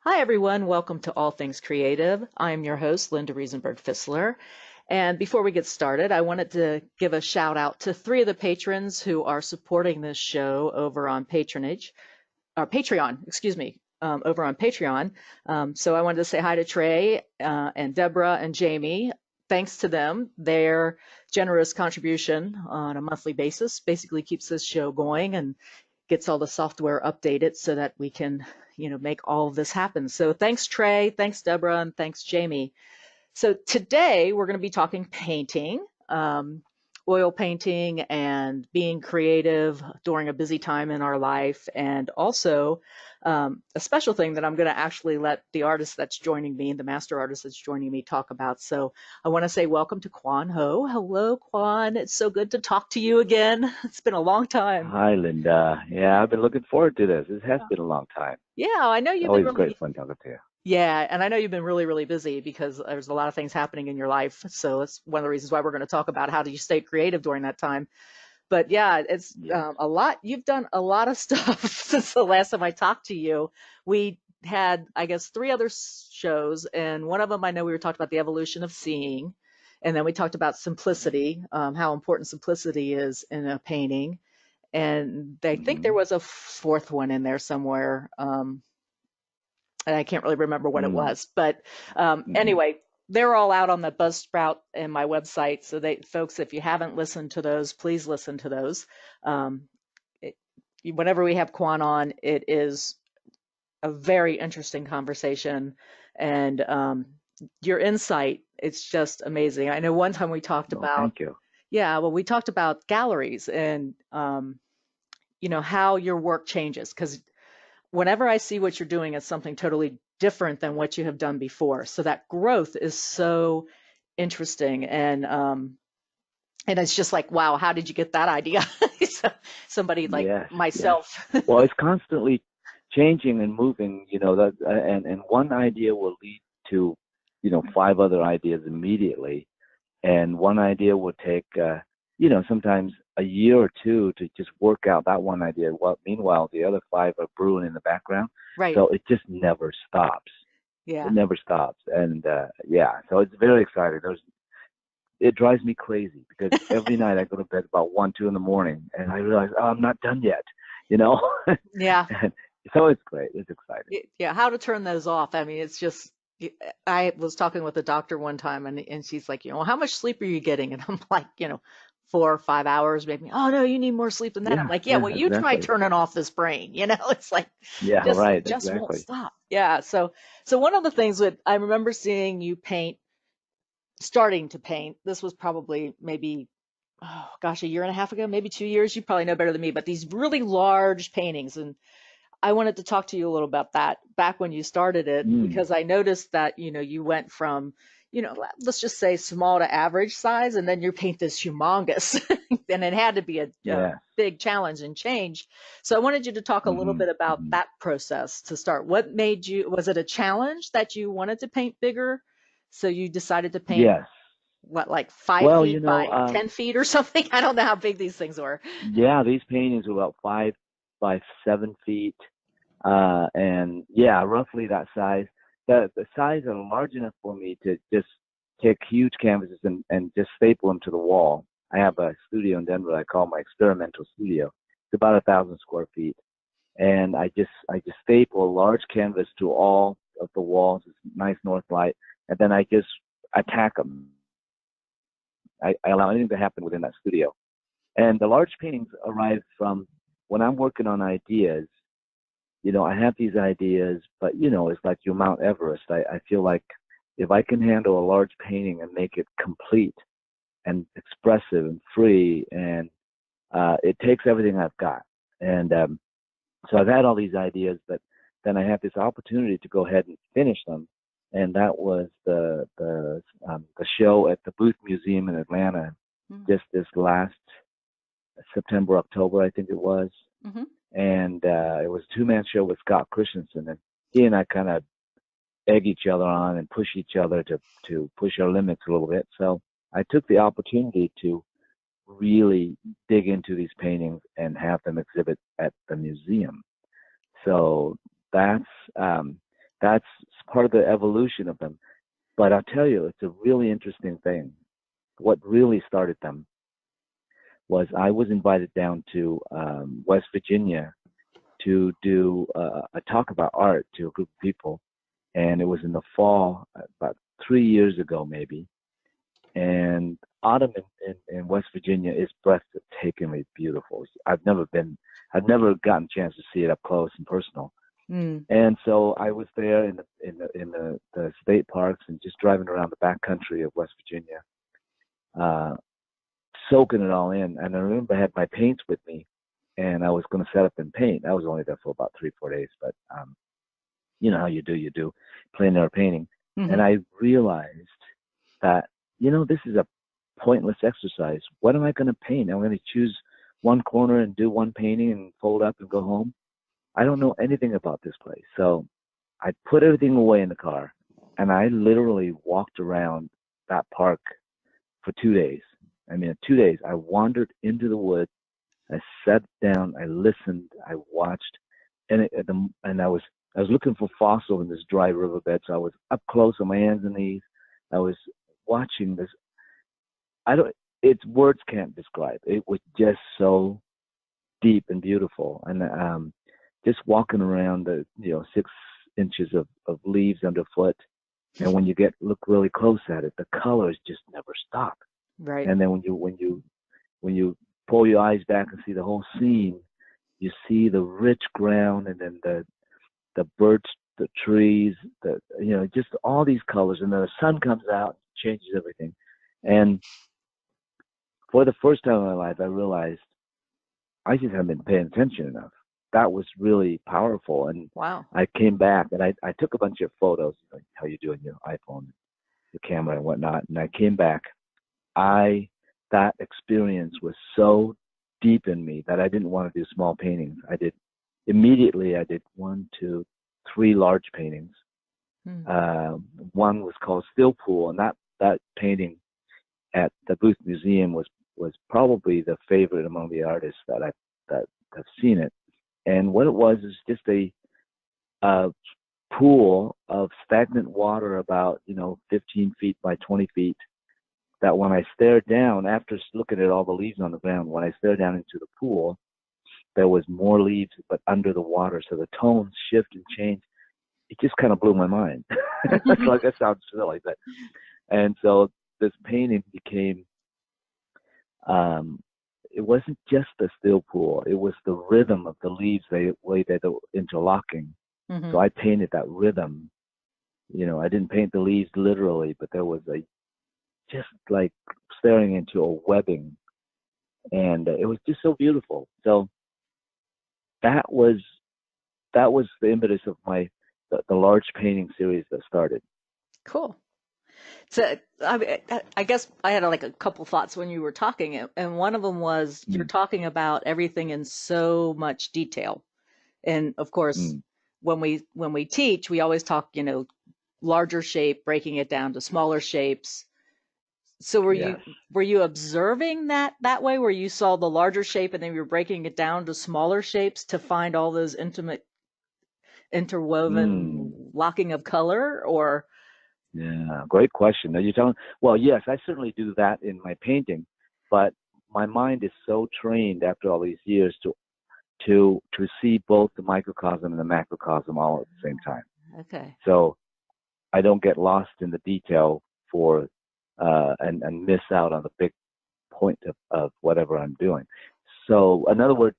Hi, everyone. Welcome to All Things Creative. I am your host, Linda Riesenberg Fisler. And before we get started, I wanted to give a shout out to three of the patrons who are supporting this show over on Patreon, over on Patreon. So I wanted to say hi to Trey and Deborah and Jamie. Thanks to them, their generous contribution on a monthly basis basically keeps this show going and gets all the software updated so that we can, make all of this happen. So thanks, Trey, thanks, Deborah, and thanks, Jamie. So today we're going to be talking painting, oil painting, and being creative during a busy time in our life, and also a special thing that I'm going to actually let the artist that's joining me, the master artist that's joining me, talk about. So I want to say welcome to Quang Ho. Hello, Quan. It's so good to talk to you again. It's been a long time. Hi, Linda. Yeah, I've been looking forward to this. This has been a long time. Yeah, I know you've been Always great really fun talking to you. Yeah, and I know you've been really, really busy because there's a lot of things happening in your life. So that's one of the reasons why we're going to talk about how do you stay creative during that time. But yeah, it's Yes. a lot. You've done a lot of stuff since the last time I talked to you. We had, I guess, three other shows, and one of them I know we were talking about the evolution of seeing, and then we talked about simplicity, how important simplicity is in a painting. And I think there Mm-hmm. was a fourth one in there somewhere. And I can't really remember what it Mm-hmm. was. But Mm-hmm. anyway, they're all out on the Buzzsprout and my website. So folks, if you haven't listened to those, please listen to those. Um, it, Whenever we have Quan on, it is a very interesting conversation, and your insight, it's just amazing. I know one time we talked Oh, about, thank you. yeah, well, we talked about galleries and how your work changes because whenever I see what you're doing, it's something totally different than what you have done before. So that growth is so interesting, and it's just like, wow, how did you get that idea? So, somebody like Yes, yes. myself. Well, it's constantly changing and moving, that and one idea will lead to, five other ideas immediately. And one idea will take, sometimes a year or two to just work out that one idea. Well, meanwhile, the other five are brewing in the background. Right. So it just never stops. It Yeah. never stops. And yeah, so it's very exciting. It drives me crazy because every night I go to bed about 1, 2 in the morning and I realize, oh, I'm not done yet, you know? Yeah. And so it's great. It's exciting. Yeah. How to turn those off. I mean, it's just, I was talking with a doctor one time and she's like, how much sleep are you getting? And I'm like, 4 or 5 hours, maybe. Oh no, you need more sleep than that. I'm Yeah, like, yeah, yeah, well, you try exactly. turning off this brain, it's like, Yeah, just, right, just won't exactly. stop. Yeah. So one of the things that I remember seeing you paint, starting to paint, this was probably maybe, oh gosh, a year and a half ago, maybe 2 years. You probably know better than me, but these really large paintings. And I wanted to talk to you a little about that back when you started it, Mm, because I noticed that, you went from, let's just say small to average size, and then you paint this humongous, and it had to be a yeah. big challenge and change. So I wanted you to talk a little Hmm. bit about Hmm. that process to start. What made you, was it a challenge that you wanted to paint bigger? So you decided to paint Yes. what, like five Well, feet by 10 feet or something? I don't know how big these things were. yeah, these paintings are about 5 by 7 feet. And yeah, roughly that size. The size are large enough for me to just take huge canvases and just staple them to the wall. I have a studio in Denver I call my experimental studio. It's about 1,000 square feet. And I just staple a large canvas to all of the walls. It's nice north light. And then I just attack them. I allow anything to happen within that studio. And the large paintings arise from when I'm working on ideas. I have these ideas, but it's like your Mount Everest. I feel like if I can handle a large painting and make it complete and expressive and free, and it takes everything I've got. And so I've had all these ideas, but then I have this opportunity to go ahead and finish them. And that was the show at the Booth Museum in Atlanta, just this last September, October, I think it was. Mm-hmm. And it was a two-man show with Scott Christensen, and he and I kind of egg each other on and push each other to push our limits a little bit. So I took the opportunity to really dig into these paintings and have them exhibit at the museum. So that's um, That's part of the evolution of them. But I'll tell you, it's a really interesting thing. What really started them was I was invited down to West Virginia to do a talk about art to a group of people, and it was in the fall, about 3 years ago maybe. And autumn in West Virginia is breathtakingly beautiful. I've never gotten a chance to see it up close and personal. And so I was there in the state parks and just driving around the back country of West Virginia, soaking it all in. And I remember I had my paints with me, and I was going to set up and paint. I was only there for about 3-4 days, but you know how you do plein air painting. And I realized that, this is a pointless exercise. What am I going to paint? I'm going to choose one corner and do one painting and fold up and go home. I don't know anything about this place. So I put everything away in the car, and I literally walked around that park for 2 days. I mean, 2 days, I wandered into the woods. I sat down, I listened, I watched, and I was looking for fossil in this dry riverbed. So I was up close on my hands and knees. I was watching this. It's words can't describe. It was just so deep and beautiful. And just walking around the 6 inches of leaves underfoot, and when you look really close at it, the colors just never stop. Right. And then when you pull your eyes back and see the whole scene, you see the rich ground, and then the birch, the trees, just all these colors, and then the sun comes out, changes everything. And for the first time in my life, I realized I just haven't been paying attention enough. That was really powerful. And wow. I came back and I took a bunch of photos, like how you do on your iPhone, your camera and whatnot. And I came back. That experience was so deep in me that I didn't want to do small paintings. I did 1, 2, 3 large paintings. One was called Still Pool, and that painting at the Booth Museum was probably the favorite among the artists that I've seen it. And what it was is just a pool of stagnant water about 15 feet by 20 feet. That when I stared down, after looking at all the leaves on the ground, when I stared down into the pool, there was more leaves, but under the water. So the tones shift and change. It just kind of blew my mind. Like, that sounds silly, and so this painting became. It wasn't just the still pool. It was the rhythm of the leaves, the way they were interlocking. So I painted that rhythm. I didn't paint the leaves literally, but there was just like staring into a webbing, and it was just so beautiful. So that was the impetus of the large painting series that started. Cool. So I guess I had like a couple thoughts when you were talking, and one of them was you're talking about everything in so much detail. And of course, when we teach, we always talk, larger shape, breaking it down to smaller shapes. So were you observing that way, where you saw the larger shape and then you were breaking it down to smaller shapes to find all those intimate interwoven locking of color? Or Yeah, great question. Are you telling? Well, yes, I certainly do that in my painting, but my mind is so trained after all these years to see both the microcosm and the macrocosm all at the same time. Okay. So I don't get lost in the detail and miss out on the big point of whatever I'm doing. So in other words,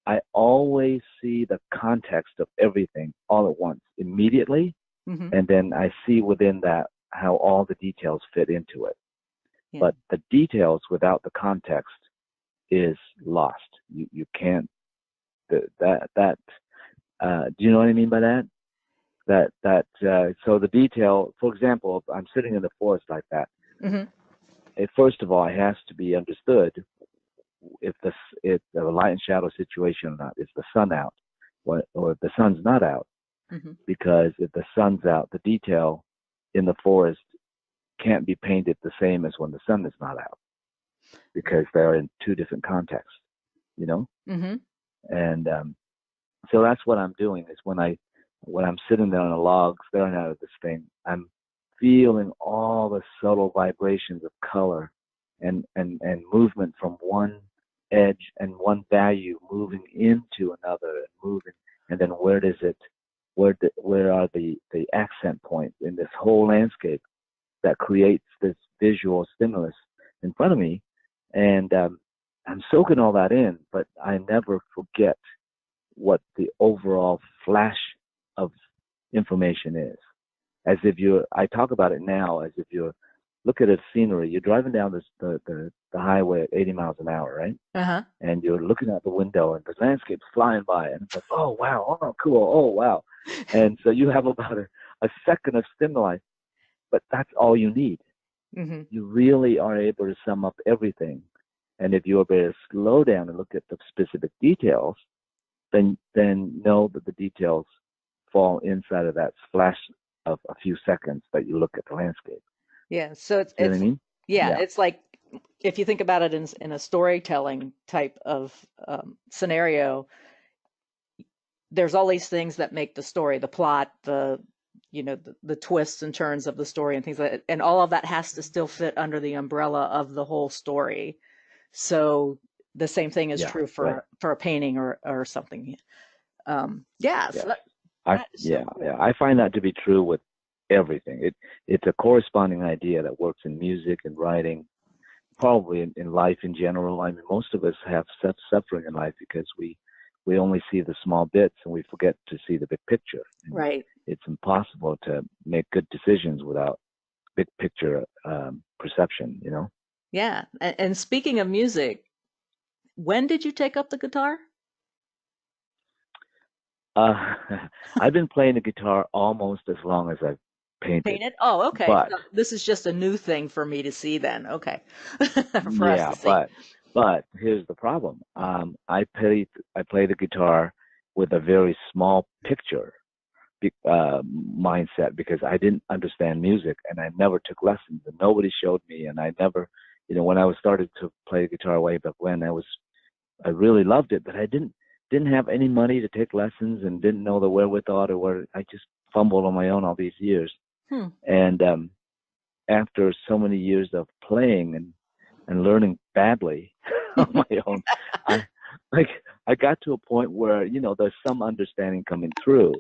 I always see the context of everything all at once, immediately, and then I see within that how all the details fit into it. Yeah. But the details without the context is lost. You can't. Do you know what I mean by that? So the detail, for example, if I'm sitting in the forest like that, first of all, it has to be understood if the light and shadow situation or not. Is the sun out, or if the sun's not out? Because if the sun's out, the detail in the forest can't be painted the same as when the sun is not out, because they're in two different contexts, And so that's what I'm doing, is when I when I'm sitting there on a log staring at this thing, I'm feeling all the subtle vibrations of color and movement from one edge and one value moving into another and moving, and then where are the accent points in this whole landscape that creates this visual stimulus in front of me, and I'm soaking all that in, but I never forget what the overall flash of information is. As if I talk about it now as if you're, look at a scenery. You're driving down the highway at 80 miles an hour, right? Uh-huh. And you're looking out the window and the landscape's flying by, and it's like, oh, wow, oh, cool, oh, wow. And so you have about a second of stimuli, but that's all you need. Mm-hmm. You really are able to sum up everything. And if you're able to slow down and look at the specific details, then know that the details fall inside of that flash of a few seconds that you look at the landscape. Yeah. So it's See what I it's mean? yeah, Yeah, it's like if you think about it in a storytelling type of scenario, there's all these things that make the story, the plot, the twists and turns of the story and things like that, and all of that has to still fit under the umbrella of the whole story. So the same thing is yeah, true right. for a painting or something. Yeah, so Yes. that is so Yeah. cool. I find that to be true with everything. It's a corresponding idea that works in music and writing, probably in life in general. I mean, most of us have such suffering in life because we only see the small bits and we forget to see the big picture. And Right. it's impossible to make good decisions without big picture perception. You know. Yeah. And speaking of music, when did you take up the guitar? Uh, I've been playing the guitar almost as long as I've painted, Painted? Oh, okay. but So this is just a new thing for me to see then. Okay. For us yeah, to see. but here's the problem. I play the guitar with a very small picture mindset because I didn't understand music and I never took lessons and nobody showed me and I never, when I was started to play guitar way back when I really loved it, but I didn't have any money to take lessons and didn't know the wherewithal or where I just fumbled on my own all these years. Hmm. And after so many years of playing and learning badly on my own, I like I got to a point where there's some understanding coming through,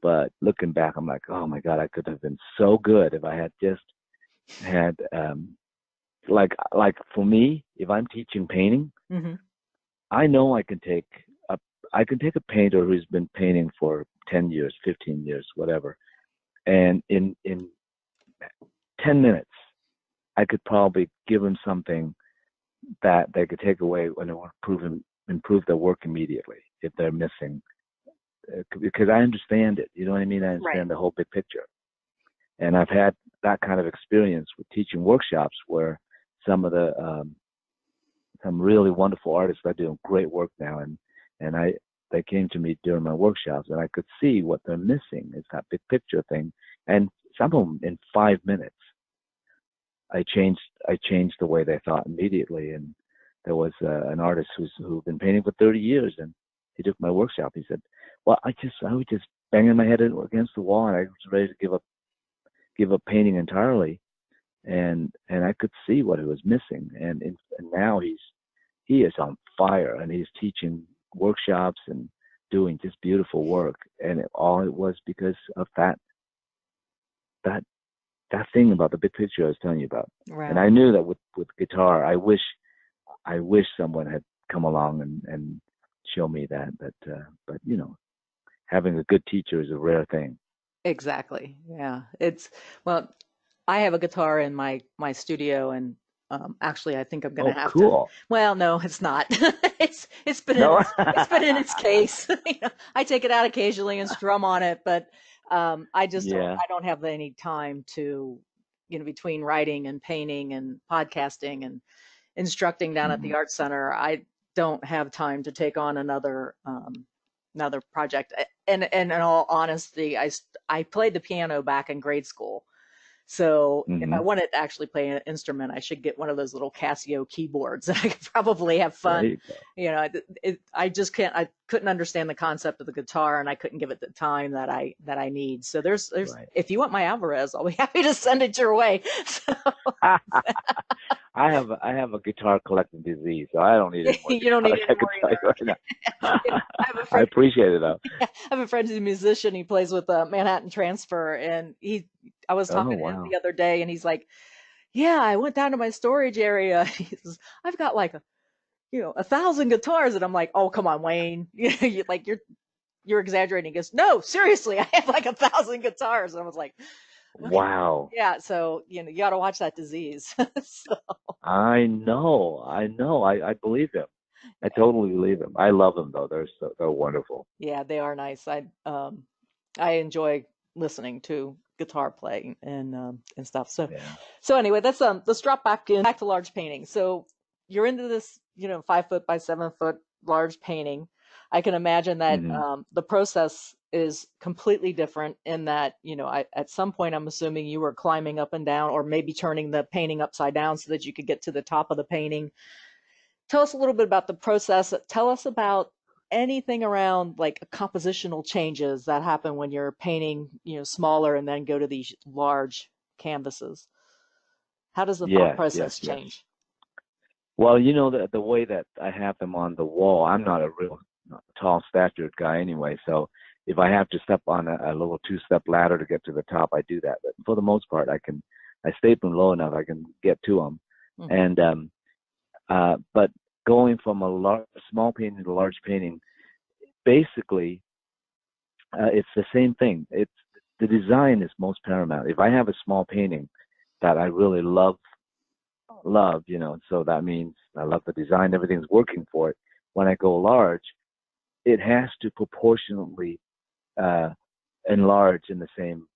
but looking back, I'm like, oh my God, I could have been so good if I had just had like for me, if I'm teaching painting, Hmm. I know a I can take a painter who's been painting for 10 years, 15 years, whatever, and in 10 minutes, I could probably give him something that they could take away and it would improve their work immediately if they're missing. Because I understand it. You know what I mean? I Right. understand the whole big picture. And I've had that kind of experience with teaching workshops where some of the some really wonderful artists are doing great work now, and they came to me during my workshops, and I could see what they're missing is that big picture thing. And some of them in 5 minutes, I changed the way they thought immediately. And there was an artist who'd been painting for 30 years, and he took my workshop. He said, "Well, I was just banging my head against the wall, and I was ready to give up painting entirely." And I could see what it was missing. And now he is on fire, and he's teaching workshops and doing just beautiful work. And all it was because of that that thing about the big picture I was telling you about. And Wow. I knew that with guitar, I wish someone had come along and show me that. But having a good teacher is a rare thing. Exactly. Yeah. Well, I have a guitar in my studio, and actually, I think I'm gonna Oh, have to. cool. Well, no, it's not. No. It's been in its case. I take it out occasionally and strum on it, but Yeah. I don't have any time to, between writing and painting and podcasting and instructing down at Hmm. the art center, I don't have time to take on another project. And in all honesty, I played the piano back in grade school, So if I Hmm. wanted to actually play an instrument, I should get one of those little Casio keyboards, and I could probably have There fun. you go. I just can't. I couldn't understand the concept of the guitar, and I couldn't give it the time that I need. So there's. Right. If you want my Alvarez, I'll be happy to send it your way. So I have a guitar collecting disease, so I don't need any more you don't need guitars. any I can more tell you right either. now. Yeah, I have a I friend. appreciate it though. I have a friend who's a musician. He plays with Manhattan Transfer, and I was Oh talking to him wow. the other day, and he's like, "Yeah, I went down to my storage area." He says, "I've got like 1,000 guitars," and I'm like, "Oh, come on, Wayne, you're exaggerating." He goes, "No, seriously, I have like 1,000 guitars." And I was like, "Okay, Wow. yeah." So you got to watch that disease. So, I know. I know. I believe him. I totally believe him. I love them though. They're wonderful. yeah, they are nice. I enjoy listening to guitar playing and stuff. Yeah. So anyway, let's drop back to large painting. So you're into this, 5 foot by 7 foot large painting. I can imagine that Hmm. the process is completely different in that, at some point I'm assuming you were climbing up and down or maybe turning the painting upside down so that you could get to the top of the painting. Tell us a little bit about the process. Tell us about anything around like compositional changes that happen when you're painting, smaller and then go to these large canvases. How does the thought Yes. Yes. process Yes. change? Well, the way that I have them on the wall, I'm not a real tall statured guy anyway. So if I have to step on a little two-step ladder to get to the top, I do that. But for the most part, I staple them low enough I can get to them. Hmm. And but going from a small painting to a large painting, basically, it's the same thing. It's the design is most paramount. If I have a small painting that I really love, so that means I love the design, everything's working for it. When I go large, it has to proportionately uh, enlarge in the same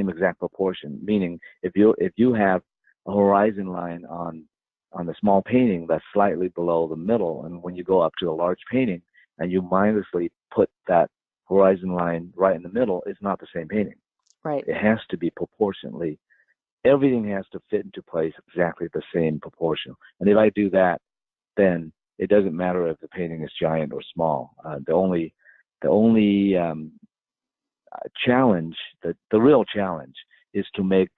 exact proportion. Meaning, if you have a horizon line on the small painting that's slightly below the middle, and when you go up to a large painting and you mindlessly put that horizon line right in the middle, it's not the same painting. Right. It has to be proportionately. Everything has to fit into place exactly the same proportion. And if I do that, then it doesn't matter if the painting is giant or small. The only challenge, the real challenge, is to make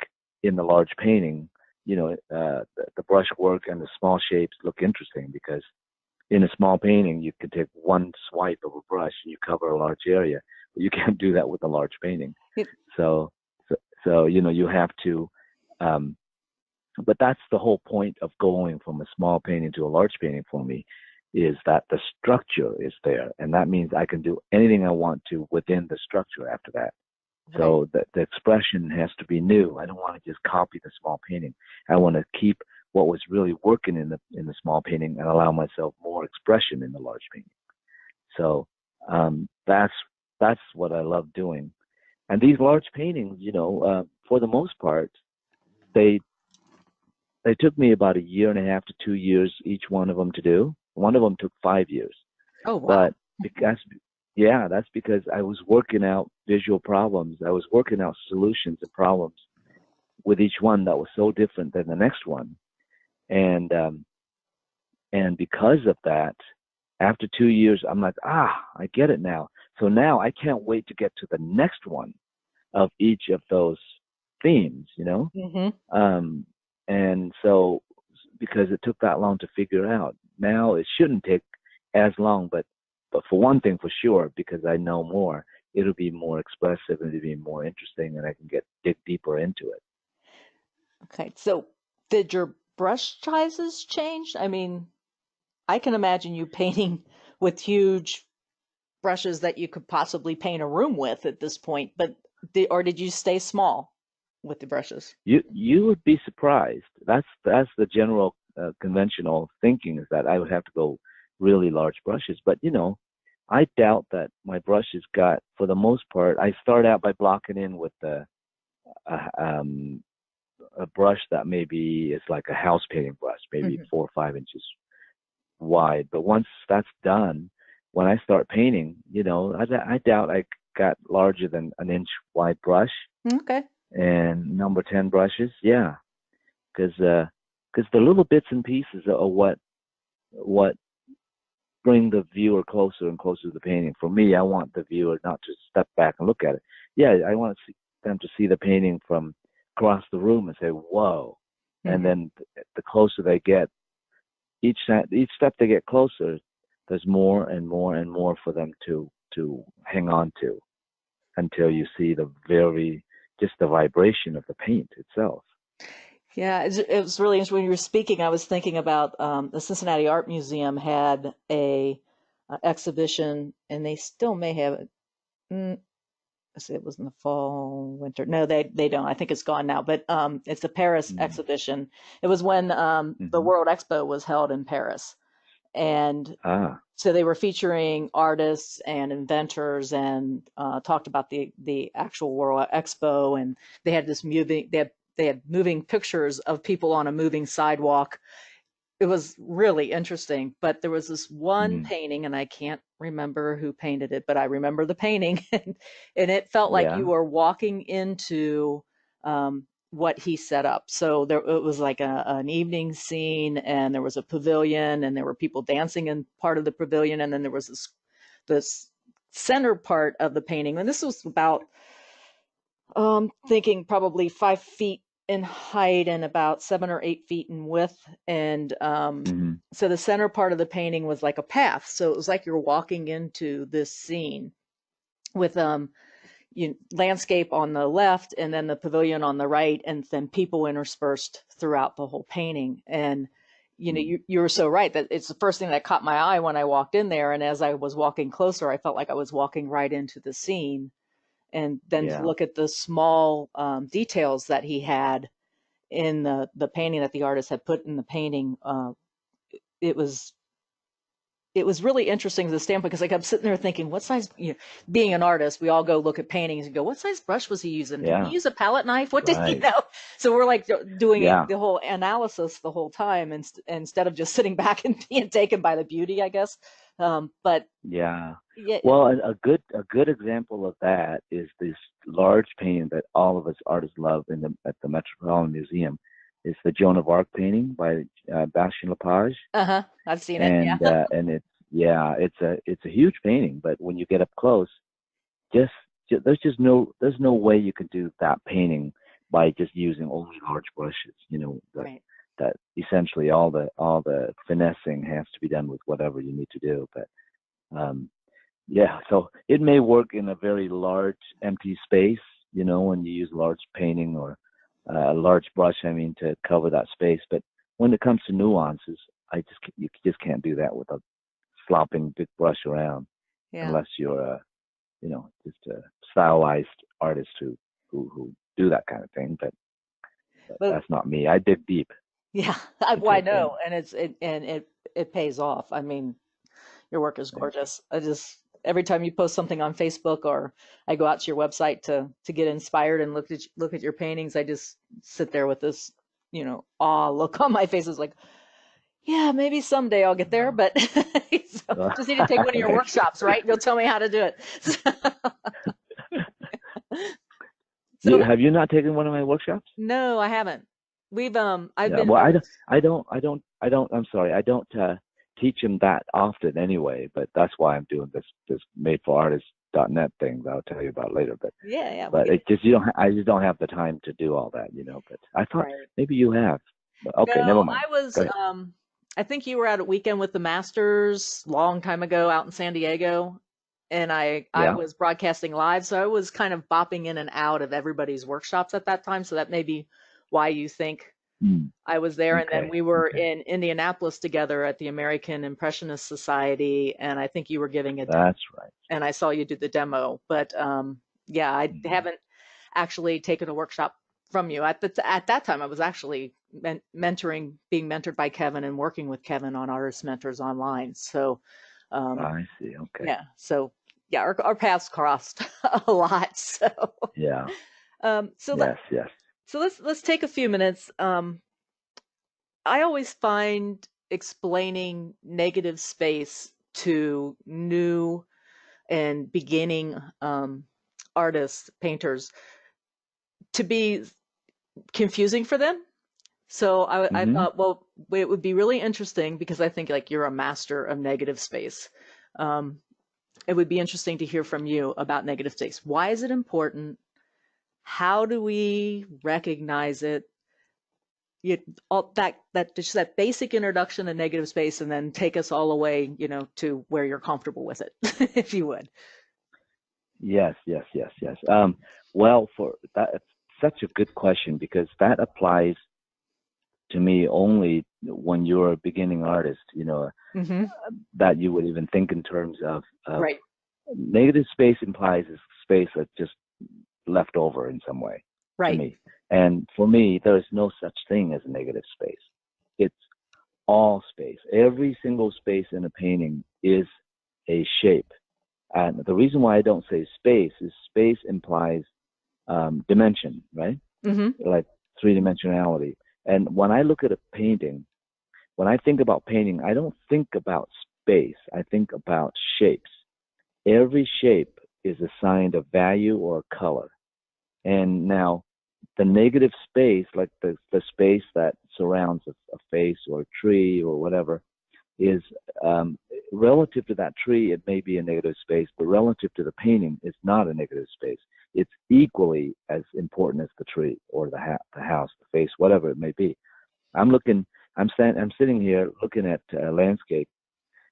in the large painting, the brush work and the small shapes look interesting, because in a small painting you can take one swipe of a brush and you cover a large area, but you can't do that with a large painting. It- So, so you have to. Um, but that's the whole point of going from a small painting to a large painting for me, is that the structure is there, and that means I can do anything I want to within the structure after that. right. So the expression has to be new. I don't want to just copy the small painting. I want to keep what was really working in the small painting and allow myself more expression in the large painting. So that's what I love doing. And these large paintings, for the most part, they they took me about a year and a half to 2 years each one of them to do. One of them took 5 years, Oh, wow. but because yeah, that's because I was working out visual problems. I was working out solutions and problems with each one that was so different than the next one, and because of that, after 2 years, I'm like, I get it now. So now I can't wait to get to the next one of each of those themes. Hmm. Um, and so, because it took that long to figure out, now it shouldn't take as long. But for one thing, for sure, because I know more, it'll be more expressive and it'll be more interesting, and I can dig deeper into it. Okay. So did your brush sizes change? I mean, I can imagine you painting with huge brushes that you could possibly paint a room with at this point, but did you stay small with the brushes? You would be surprised. That's the general conventional thinking, is that I would have to go really large brushes. But I doubt that my brushes got, for the most part. I start out by blocking in with uh, um, a brush that maybe is like a house painting brush, maybe Hmm. 4 or 5 inches wide. But once that's done, when I start painting, I doubt I got larger than an inch wide brush. Okay. and number 10 brushes. Yeah, because the little bits and pieces are what bring the viewer closer and closer to the painting. For me, I want the viewer not to step back and look at it. Yeah, I want them to see the painting from across the room and say, "Whoa!" And Mm-hmm. then the closer they get, each step they get closer, there's more and more and more for them to hang on to until you see just the vibration of the paint itself. Yeah, it was really interesting. When you were speaking, I was thinking about the Cincinnati Art Museum had a exhibition, and they still may have it. Let's see, it was in the fall, winter. No, they don't. I think it's gone now. But it's a Paris Mm. exhibition. It was when the Hmm. World Expo was held in Paris, and Ah. so they were featuring artists and inventors and talked about the actual World Expo, and they had this moving they had moving pictures of people on a moving sidewalk. It was really interesting, but there was this one Mm. painting, and I can't remember who painted it, but I remember the painting, and it felt like you Yeah. were walking into what he set up. So there, it was like an evening scene, and there was a pavilion, and there were people dancing in part of the pavilion, and then there was this center part of the painting, and this was about thinking probably 5 feet in height and about 7 or 8 feet in width. And Hmm. so the center part of the painting was like a path. So it was like you're walking into this scene with landscape on the left and then the pavilion on the right, and then people interspersed throughout the whole painting. And Mm. you were so right that it's the first thing that caught my eye when I walked in there. And as I was walking closer, I felt like I was walking right into the scene, and then to Yeah. look at the small details that he had in the painting that the artist had put in the painting. It was it was really interesting to the standpoint, because I kept sitting there thinking, what size, being an artist, we all go look at paintings and go, what size brush was he using? Did he Yeah. use a palette knife? What did he Right. know? So we're like doing Yeah. the whole analysis the whole time, instead of just sitting back and being taken by the beauty, I guess. But Yeah. yeah, Well, a good example of that is this large painting that all of us artists love at the Metropolitan Museum. It's the Joan of Arc painting by Bastien Lepage, uh-huh, I've seen it. Yeah. and it's a huge painting. But when you get up close, just, there's no way you could do that painting by just using only large brushes. Right. That essentially all the finessing has to be done with whatever you need to do. But um, yeah, so it may work in a very large empty space, when you use large painting or a large brush, I mean, to cover that space. But when it comes to nuances, you just can't do that with a slopping big brush around Yeah. unless you're just a stylized artist who do that kind of thing. But But that's not me. I dig deep yeah, well, into I a know, painting. and it pays off. I mean, your work is Thank you. gorgeous. I just every time you post something on Facebook, or I go out to your website to get inspired and look at your paintings, I just sit there with this, awe look on my face. It's like, yeah, maybe someday I'll get there, No. but so just need to take one of your Thank you. workshops, right? You'll tell me how to do it. So, Have you not taken one of my workshops? no, I haven't. I've Yeah, been well, having. I'm sorry, I don't teach them that often anyway, but that's why I'm doing this made4artists.net thing that I'll tell you about later. But Yeah, yeah, we but can. it just I just don't have the time to do all that. But I thought Right. maybe you have. But okay, never No, mind. I was Go ahead. I think you were at a weekend with the Masters long time ago out in San Diego, and I Yeah. was broadcasting live, so I was kind of bopping in and out of everybody's workshops at that time, so that may be why you think Hmm. I was there. And then Okay. we were Okay. in Indianapolis together at the American Impressionist Society, and I think you were giving a That's right. and I saw you do the demo. But yeah, I Hmm. haven't actually taken a workshop from you. At that time, I was actually being mentored by Kevin and working with Kevin on Artist Mentors Online. So um, I see. Okay. yeah, so yeah, our paths crossed a lot. So Yeah. um, so let Yes. Yes. so let's take a few minutes. I always find explaining negative space to new and beginning artists, painters, to be confusing for them. So I Mm-hmm. thought, well, it would be really interesting because I think like you're a master of negative space. Um, it would be interesting to hear from you about negative space. Why is it important? How do we recognize it? All that just that basic introduction to negative space, and then take us all the way, to where you're comfortable with it, if you would. Yes, yes, yes, yes. Well, for that, it's such a good question because that applies to me only when you're a beginning artist, Mm-hmm. that you would even think in terms of Right. negative space implies a space that's just left over in some way to Right. me. And for me, there is no such thing as a negative space. It's all space. Every single space in a painting is a shape. And the reason why I don't say space is space implies dimension, right? Mm-hmm. Like three-dimensionality. And when I look at a painting, when I think about painting, I don't think about space. I think about shapes. Every shape is assigned a value or a color. And now the negative space, like the space that surrounds a face or a tree or whatever, is relative to that tree, it may be a negative space, but relative to the painting, it's not a negative space. It's equally as important as the tree or the house, the face, whatever it may be. I'm looking, I'm sitting here looking at a landscape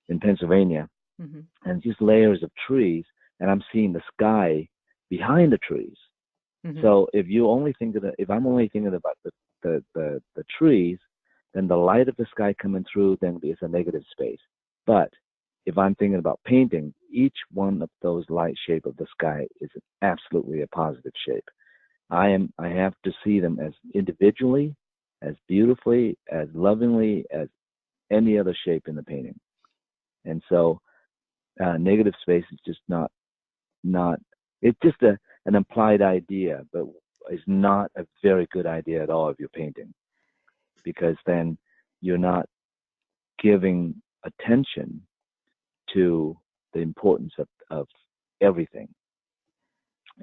in Pennsylvania, Mm-hmm. and just layers of trees, and I'm seeing the sky behind the trees. Mm-hmm. So if I'm only thinking about the trees, then the light of the sky coming through then is a negative space. But if I'm thinking about painting, each one of those light shape of the sky is absolutely a positive shape. I have to see them as individually, as beautifully, as lovingly as any other shape in the painting. And so negative space is just not it's just an implied idea, but it's not a very good idea at all if you're painting, because then you're not giving attention to the importance of everything.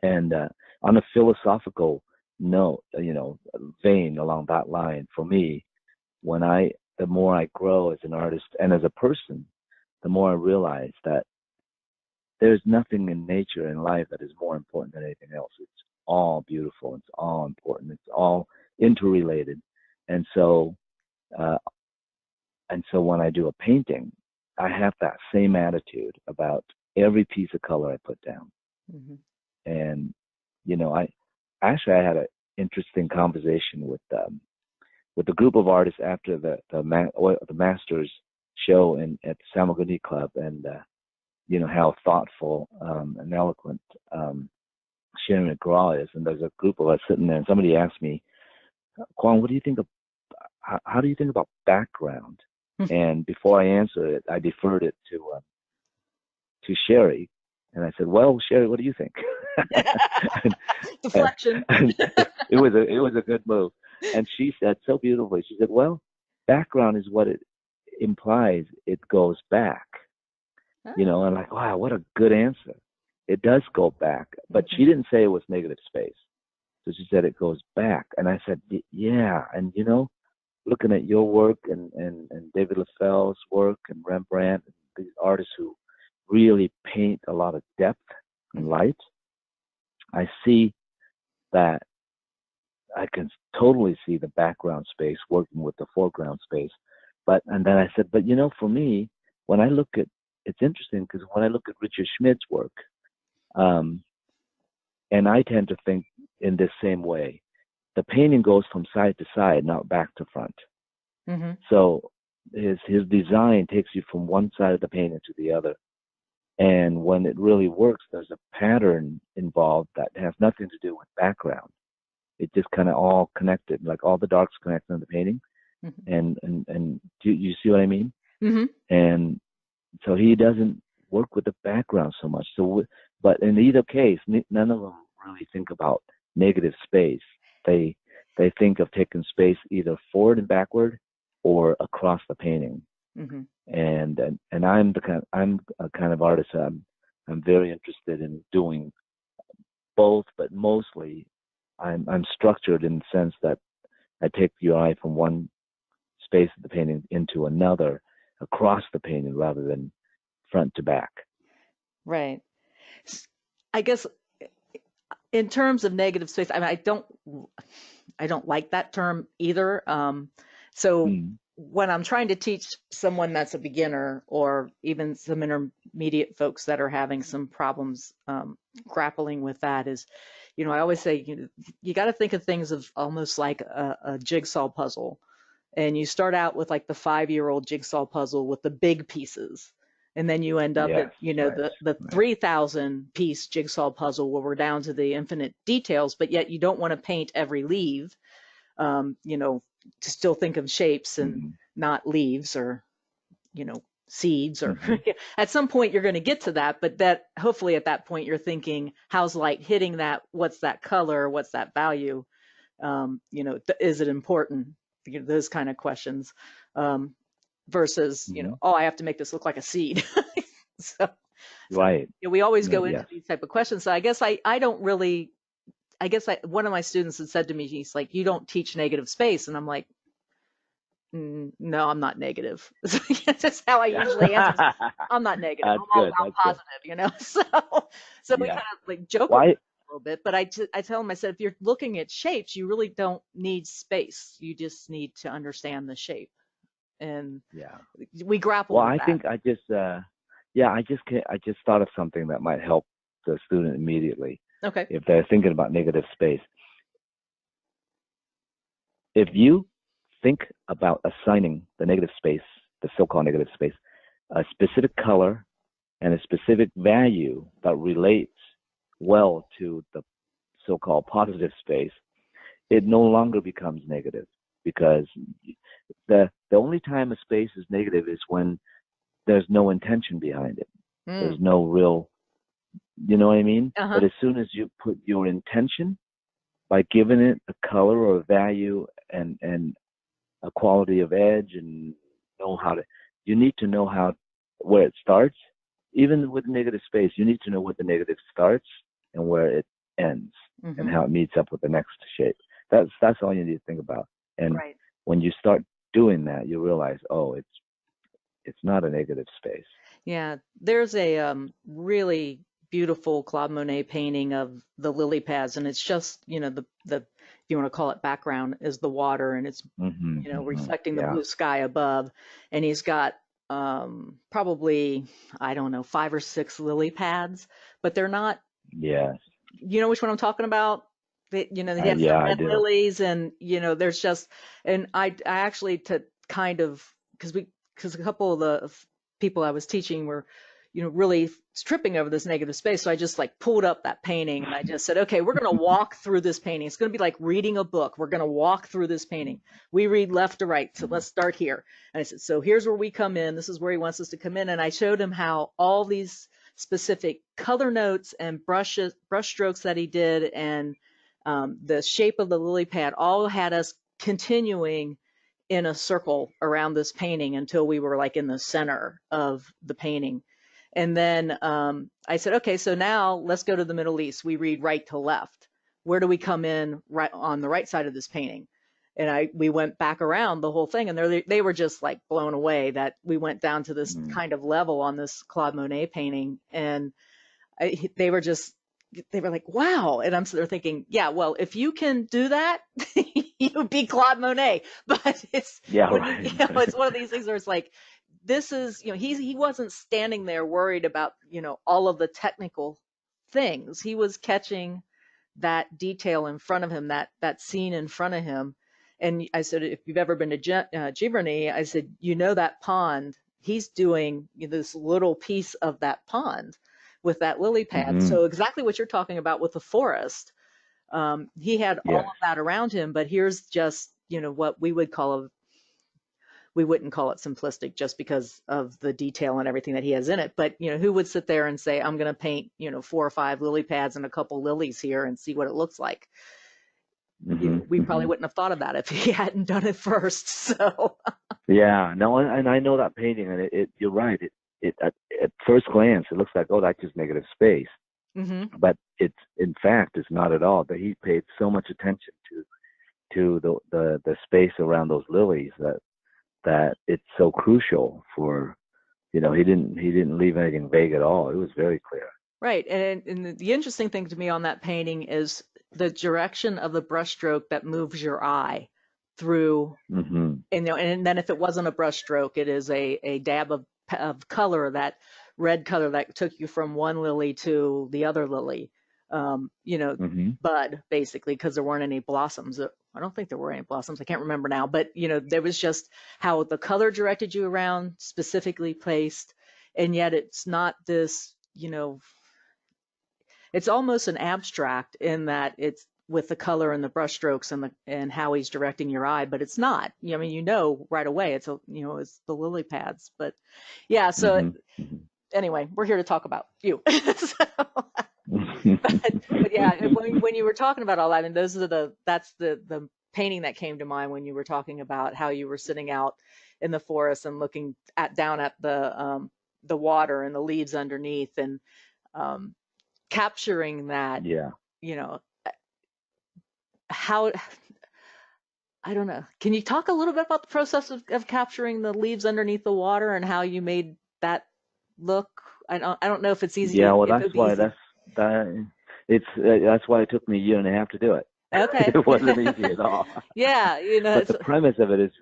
And on a philosophical note, vein along that line, for me, the more I grow as an artist and as a person, the more I realize that there's nothing in nature and life that is more important than anything else. It's all beautiful. It's all important. It's all interrelated. And so, uh, and so when I do a painting, I have that same attitude about every piece of color I put down. Mm-hmm. And I had an interesting conversation with a group of artists after the Masters show at the Samaguni Club, and how thoughtful and eloquent Sharon McGraw is. And there's a group of us sitting there, and somebody asked me, Quang, what do you think of, how do you think about background? And before I answered it, I deferred it to Sherry, and I said, well, Sherry, what do you think? Deflection. And it was a good move. And she said so beautifully, she said, well, background is what it implies. It goes back. Oh. And like, wow, what a good answer. It does go back, but Mm-hmm. she didn't say it was negative space. So she said it goes back. And I said, yeah. And, looking at your work and David LaFell's work and Rembrandt, and these artists who really paint a lot of depth and light, I see that I can totally see the background space working with the foreground space. And then I said, but for me, when I look at, it's interesting because when I look at Richard Schmidt's work, and I tend to think in this same way, the painting goes from side to side, not back to front. Mm-hmm. So his design takes you from one side of the painting to the other. And when it really works, there's a pattern involved that has nothing to do with background. It just kind of all connected, like all the darks connected in the painting. Mm-hmm. And do you see what I mean? Mm-hmm. And so he doesn't work with the background so much. But in either case, none of them really think about negative space. They think of taking space either forward and backward or across the painting. Mm-hmm. And I'm a kind of artist. I'm very interested in doing both, but mostly I'm structured in the sense that I take your eye from one space of the painting into another across the painting rather than front to back. Right. I guess in terms of negative space, I mean, I don't like that term either. So Mm. when I'm trying to teach someone that's a beginner or even some intermediate folks that are having some problems grappling with that is, I always say, you got to think of things of almost like a jigsaw puzzle. And you start out with like the 5-year-old jigsaw puzzle with the big pieces. And then you end up at, Yes, right, the right. 3,000 piece jigsaw puzzle where we're down to the infinite details, but yet you don't want to paint every leaf, to still think of shapes and Mm-hmm. not leaves or, seeds or Mm-hmm. at some point you're going to get to that, but that hopefully at that point you're thinking, how's light hitting that? What's that color? What's that value? Is it important? Those kind of questions, versus, Mm-hmm. oh, I have to make this look like a seed. so, so Right. we always No, go into yes. these type of questions. So I guess I don't really, one of my students had said to me, he's like, you don't teach negative space. And I'm like, no, I'm not negative. That's how I usually answer. I'm not negative. That's I'm all good. about That's good. positive. So we Yeah. kind of like joke about Why? it a little bit, but I tell them, I said, if you're looking at shapes, you really don't need space. You just need to understand the shape. And Yeah. we grapple Well, with I that. think I just thought of something that might help the student immediately Okay. if they're thinking about negative space. If you think about assigning the negative space, the so-called negative space, a specific color and a specific value that relates well to the so-called positive space, it no longer becomes negative, because the only time a space is negative is when there's no intention behind it. Mm. There's no real, you know what I mean? Uh-huh. But as soon as you put your intention by giving it a color or a value and a quality of edge and know how to, you need to know where it starts. Even with negative space, you need to know where the negative starts and where it ends and Mm-hmm. how it meets up with the next shape. That's all you need to think about. And Right. when you start doing that, you realize, oh, it's not a negative space. Yeah. There's a really beautiful Claude Monet painting of the lily pads, and it's just, the if you want to call it background is the water, and it's Mm-hmm, mm-hmm. reflecting the Yeah. blue sky above. And he's got probably, I don't know, 5 or 6 lily pads, but they're not, Yes. you know which one I'm talking about? He has the Yeah, I red do. lilies and, there's just, and I actually to kind of, because a couple of the people I was teaching were, really tripping over this negative space. So I just like pulled up that painting and I just said, okay, we're going to walk through this painting. It's going to be like reading a book. We're going to walk through this painting. We read left to right. So let's start here. And I said, so here's where we come in. This is where he wants us to come in. And I showed him how all these specific color notes and brush strokes that he did and the shape of the lily pad all had us continuing in a circle around this painting until we were like in the center of the painting. And then I said, okay, so now let's go to the Middle East. We read right to left. Where do we come in right on the right side of this painting? And we went back around the whole thing, and they were just like blown away that we went down to this Mm. kind of level on this Claude Monet painting, and they were like, wow. And I'm sort of thinking, yeah, well, if you can do that, you be Claude Monet. But it's Yeah, when right. it's one of these things where it's like, this is, he wasn't standing there worried about, all of the technical things. He was catching that detail in front of him, that scene in front of him. And I said, if you've ever been to Giverny, I said, that pond, he's doing this little piece of that pond with that lily pad. Mm-hmm. So exactly what you're talking about with the forest. He had all Yes. of that around him, but here's just, what we wouldn't call it simplistic just because of the detail and everything that he has in it. But, who would sit there and say, I'm going to paint, 4 or 5 lily pads and a couple lilies here and see what it looks like? Mm-hmm. We probably Mm-hmm. wouldn't have thought of that if he hadn't done it first. So, Yeah. No, and I know that painting, and you're right. It at first glance, it looks like, oh, that's just negative space. Mm-hmm. but in fact it's not at all. But he paid so much attention to the space around those lilies that it's so crucial for, he didn't leave anything vague at all. It was very clear. Right. And the interesting thing to me on that painting is the direction of the brushstroke that moves your eye through. Hmm. And then if it wasn't a brushstroke, it is a dab of color, that red color that took you from one lily to the other lily, you know, Hmm. bud, basically, because there weren't any blossoms. I don't think there were any blossoms. I can't remember now, but there was just how the color directed you around, specifically placed, and yet it's not this, it's almost an abstract in that it's with the color and the brushstrokes and how he's directing your eye, but it's not. I mean, right away it's the lily pads. But yeah, so Hmm. Hmm. anyway, we're here to talk about you. But yeah, when you were talking about all that, I mean, that's the painting that came to mind when you were talking about how you were sitting out in the forest and looking down at the water and the leaves underneath, and um, capturing that, Yeah. you know, how, I don't know. Can you talk a little bit about the process of capturing the leaves underneath the water and how you made that look? I don't know if it's easy to, Yeah, well, if it would be easy. that's why it took me a year and a half to do it. Okay. It wasn't easy at all. Yeah, But it's the premise of it is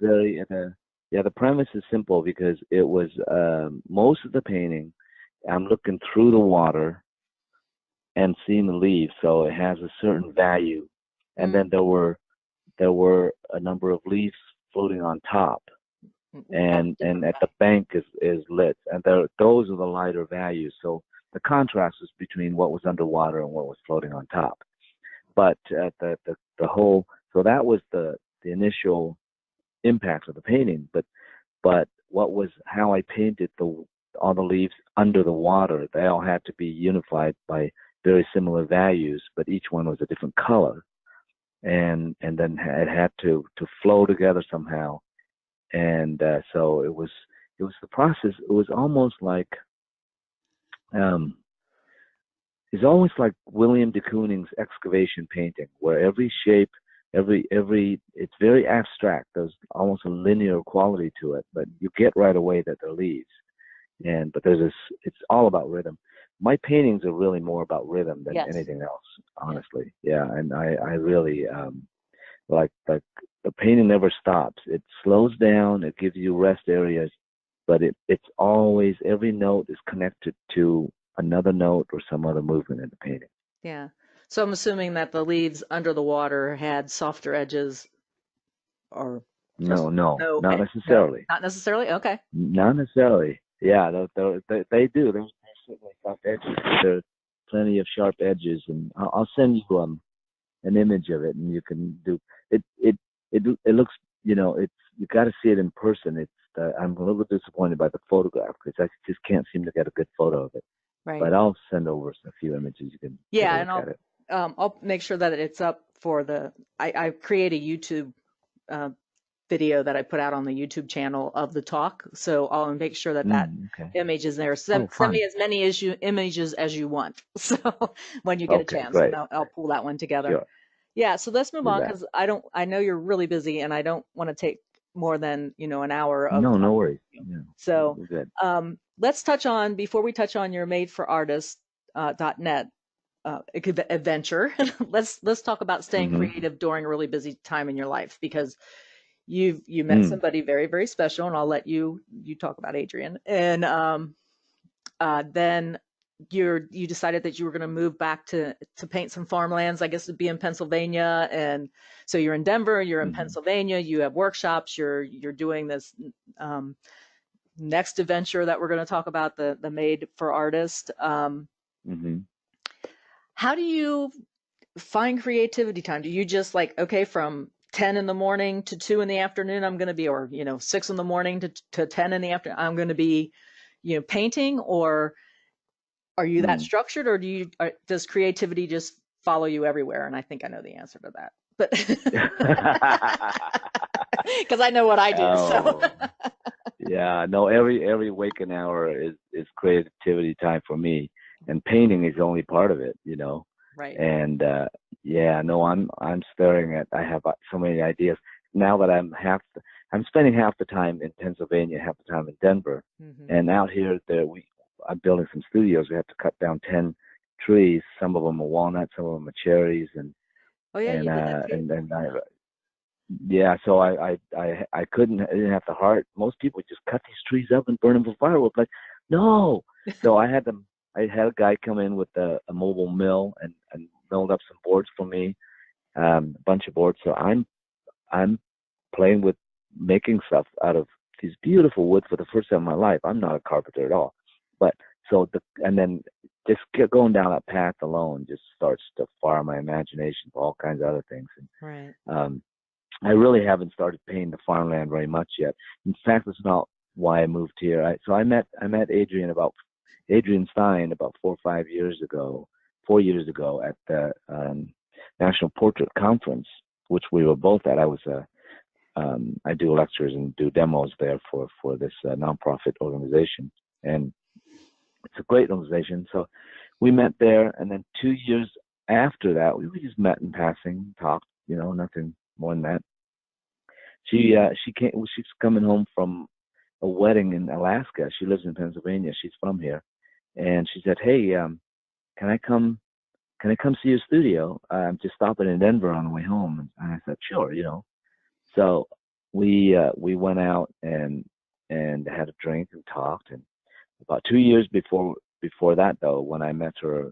yeah, the premise is simple because it was most of the painting. I'm looking through the water and seeing the leaves, so it has a certain value. And mm, then there were a number of leaves floating on top, of and different at the bank is lit, and those are the lighter values. So the contrast is between what was underwater and what was floating on top. But the whole, so that was the initial impact of the painting. But what was how I painted all the leaves under the water? They all had to be unified by very similar values, but each one was a different color, and then it had to flow together somehow. And so it was the process. It was almost like um, it's almost like William de Kooning's excavation painting, where every shape, every it's very abstract. There's almost a linear quality to it, but you get right away that they're leaves. But there's this. It's all about rhythm. My paintings are really more about rhythm than yes. anything else, Yeah. honestly. Yeah, and I really like the painting never stops. It slows down. It gives you rest areas, but it's always every note is connected to another note or some other movement in the painting. Yeah. So I'm assuming that the leaves under the water had softer edges, or just No, no, no, not no, necessarily. not necessarily. Okay. Not necessarily. Yeah, they do. There's certainly sharp edges. There are plenty of sharp edges, and I'll send you an image of it, and you can do it. It looks, it's you got to see it in person. I'm a little disappointed by the photograph because I just can't seem to get a good photo of it. Right. But I'll send over a few images. You can take a Yeah, and look at it. I'll make sure that it's up for I create a YouTube uh, video that I put out on the YouTube channel of the talk. So I'll make sure that Okay. image is there. Oh, Send me fun. as many images as you want. So when you get a Okay, chance, and great. I'll pull that one together. Sure. Yeah. So let's move Do on, that. because I know you're really busy, and I don't want to take more than, an hour of No, no talking worries. with you. Yeah, So we're good. let's before we touch on your made for artist .net adventure. Let's talk about staying Mm-hmm. creative during a really busy time in your life, because you met Mm. somebody very, very special, and I'll let you talk about Adrian. And then you decided that you were going to move back to paint some farmlands, I guess it'd be in Pennsylvania. And so you're in Denver, you're in Mm-hmm. Pennsylvania, you have workshops, you're doing this um, next adventure that we're going to talk about, the made for artist. Mm-hmm. How do you find creativity time? Do you just, like, okay, from 10 in the morning to 2 in the afternoon, I'm going to be, or, 6 in the morning to 10 in the afternoon, I'm going to be, painting? Or are you that Mm. structured, or does creativity just follow you everywhere? And I think I know the answer to that, but because I know what I do. So Oh, yeah. No, every waking hour is creativity time for me. and painting is only part of it, Right. And yeah, no, I'm staring at. I have so many ideas now that I'm spending half the time in Pennsylvania, half the time in Denver, Hmm. and out here I'm building some studios. We have to cut down 10 trees. Some of them are walnuts, some of them are cherries, Oh yeah, you did that too. and I, yeah, so I couldn't. I didn't have the heart. Most people just cut these trees up and burn them for firewood. Like, no. So I had them. I had a guy come in with a mobile mill and milled up some boards for me, a bunch of boards. So I'm playing with making stuff out of these beautiful wood for the first time in my life. I'm not a carpenter at all, but and then just going down that path alone just starts to fire my imagination for all kinds of other things. Right. And I really haven't started painting the farmland very much yet. In fact, that's not why I moved here. So I met Adrian Stein about 4 or 5 years ago, 4 years ago at the National Portrait Conference, which we were both at. I do lectures and do demos there for this nonprofit organization, and it's a great organization. So we met there, and then 2 years after that, we just met in passing, talked, nothing more than that. She came. She's coming home from a wedding in Alaska. She lives in Pennsylvania. She's from here, and she said, "Hey, can I come? Can I come see your studio? I'm just stopping in Denver on the way home." And I said, "Sure." So we went out and had a drink and talked. And about 2 years before that, though, when I met her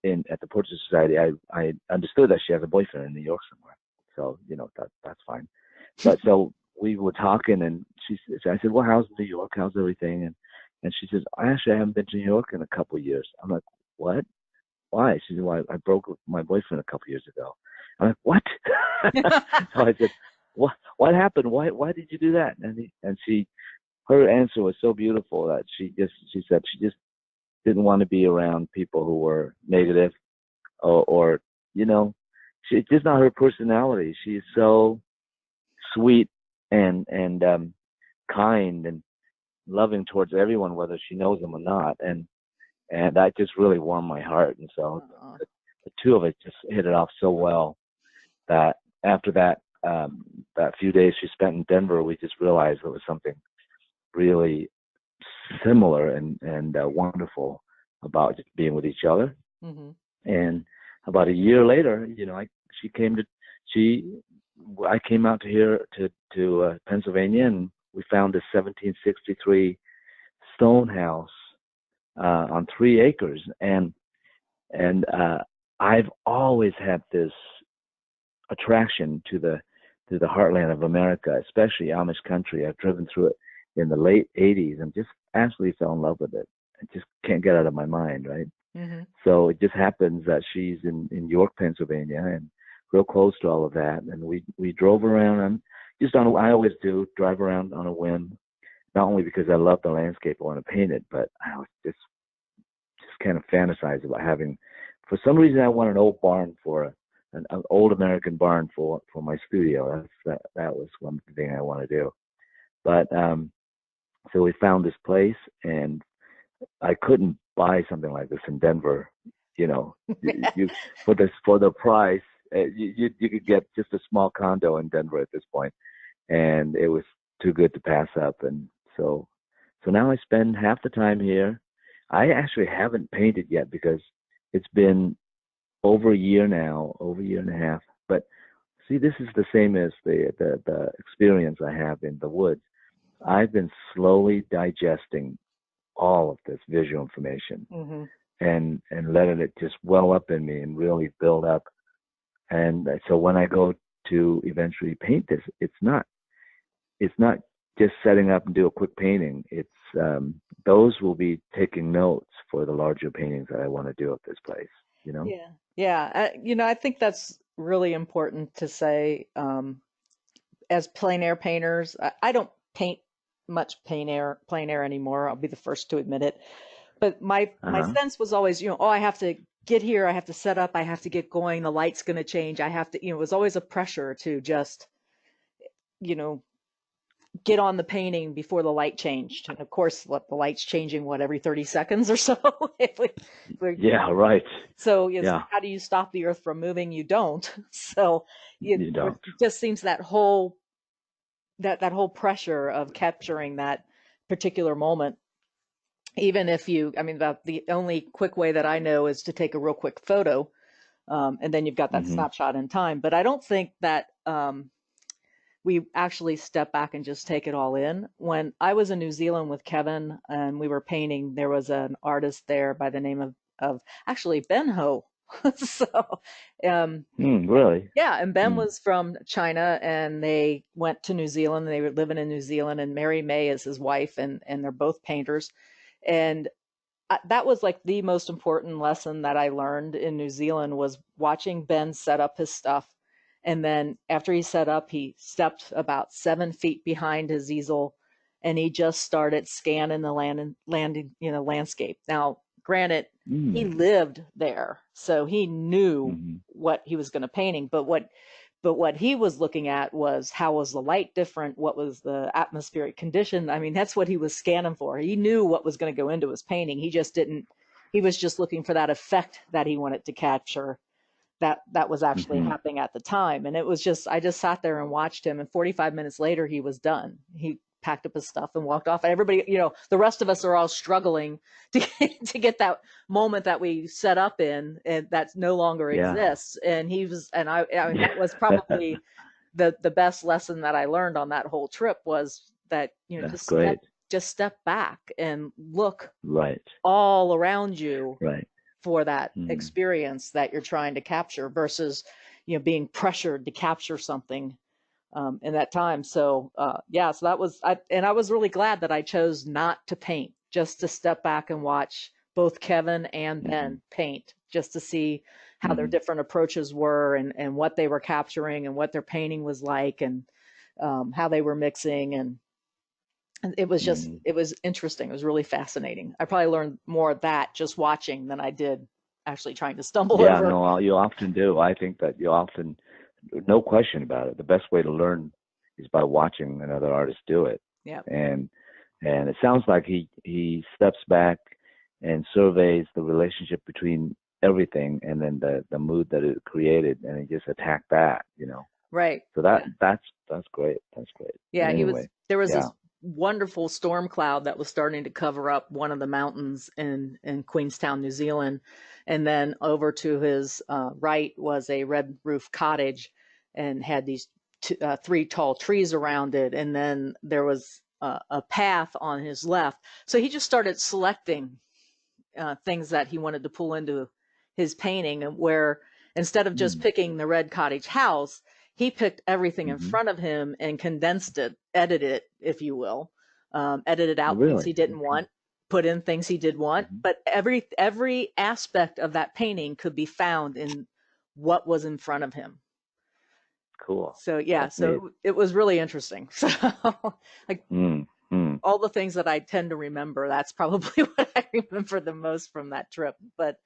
in at the Portrait Society, I understood that she has a boyfriend in New York somewhere. So that's fine. But so we were talking, and I said, "Well, how's New York? How's everything?" And she says, "Actually, I haven't been to New York in a couple of years." I'm like, "What? Why?" She said, "Well, I broke with my boyfriend a couple of years ago." I'm like, "What?" So I said, "What happened? Why did you do that?" And her answer was so beautiful that she said she just didn't want to be around people who were negative or you know, it's just not her personality. She's so sweet and kind and loving towards everyone, whether she knows them or not. And that just really warmed my heart. And so Aw. the two of us just hit it off so well that after that few days she spent in Denver, we just realized there was something really similar and wonderful about just being with each other. Hmm. And about a year later, she came to she I came out to here to Pennsylvania, and we found this 1763 stone house on 3 acres, and I've always had this attraction to the heartland of America, especially Amish country. I've driven through it in the late '80s and just absolutely fell in love with it. I just can't get out of my mind, right? Hmm. So it just happens that she's in York, Pennsylvania, and real close to all of that. And we drove around and I always do drive around on a whim, not only because I love the landscape, I want to paint it, but I was just kind of fantasize about having. For some reason, I want an old barn an old American barn for my studio. That was one thing I want to do. But so we found this place, and I couldn't buy something like this in Denver. You for the price, you could get just a small condo in Denver at this point, and it was too good to pass up. And so now I spend half the time here. I actually haven't painted yet because it's been over a year now, over a year and a half. But see, this is the same as the experience I have in the woods. I've been slowly digesting all of this visual information Hmm. and letting it just well up in me and really build up. And so when I go to eventually paint this, it's not just setting up and do a quick painting. It's those will be taking notes for the larger paintings that I want to do at this place. You know. Yeah. Yeah. I think that's really important to say. As plein air painters, I don't paint much plein air anymore. I'll be the first to admit it. But Uh my huh. sense was always, oh, I have to get here, I have to set up, I have to get going, the light's going to change, I have to, it was always a pressure to just, you know, get on the painting before the light changed. And of course, the light's changing, every 30 seconds or so? Yeah, right. So it's Yeah, like, how do you stop the earth from moving? You don't. So you it don't. just seems that whole pressure of capturing that particular moment, even if I mean, the only quick way that I know is to take a real quick photo, and then you've got that Hmm. snapshot in time. But I don't think that we actually step back and just take it all in. When I was in New Zealand with Kevin and we were painting, there was an artist there by the name of actually Ben Ho. So, um, Really? yeah, and Ben Mm. was from China and they went to New Zealand. They were living in New Zealand, and Mary May is his wife, and they're both painters. And that was like the most important lesson that I learned in New Zealand was watching Ben set up his stuff. And then after he set up, he stepped about 7 feet behind his easel and he just started scanning the landscape. Now, granted, he Mm. lived there, so he knew Hmm. what he was going to painting, but what he was looking at was how was the light different? What was the atmospheric condition? I mean, that's what he was scanning for. He knew what was going to go into his painting. He just didn't, he was just looking for that effect that he wanted to capture that was actually Hmm. happening at the time. And it was just, I just sat there and watched him. And 45 minutes later, he was done. He packed up his stuff and walked off. And everybody, the rest of us are all struggling to get that moment that we set up in, and that no longer Yeah. exists. And I mean, that was probably the best lesson that I learned on that whole trip was that, That's great. just step back and look Right. all around you Right. for that Mm. experience that you're trying to capture versus being pressured to capture something in that time. So yeah, so I was really glad that I chose not to paint, just to step back and watch both Kevin and Hmm. Ben paint, just to see how their Hmm. different approaches were, and what they were capturing and what their painting was like, and how they were mixing. And Hmm. it was interesting. It was really fascinating. I probably learned more of that just watching than I did actually trying to stumble Yeah, over. no, you often do. I think that you often, no question about it. The best way to learn is by watching another artist do it. Yeah. And it sounds like he steps back and surveys the relationship between everything and then the mood that it created, and he just attacked that. Right. So Yeah. that's great. That's great. Yeah, Anyway, there was yeah. this wonderful storm cloud that was starting to cover up one of the mountains in Queenstown, New Zealand. And then over to his right was a red roof cottage and had these three tall trees around it. And then there was a path on his left. So he just started selecting things that he wanted to pull into his painting, and where instead of just Hmm. picking the red cottage house, he picked everything in Hmm. front of him and condensed it, edited it, if you will, edited Oh, out things really? he didn't Okay. want, put in things he did want. Hmm. But every aspect of that painting could be found in what was in front of him. Cool. So yeah, That's neat. so it was really interesting. So like Mm. Mm. all the things that I tend to remember, that's probably what I remember the most from that trip. But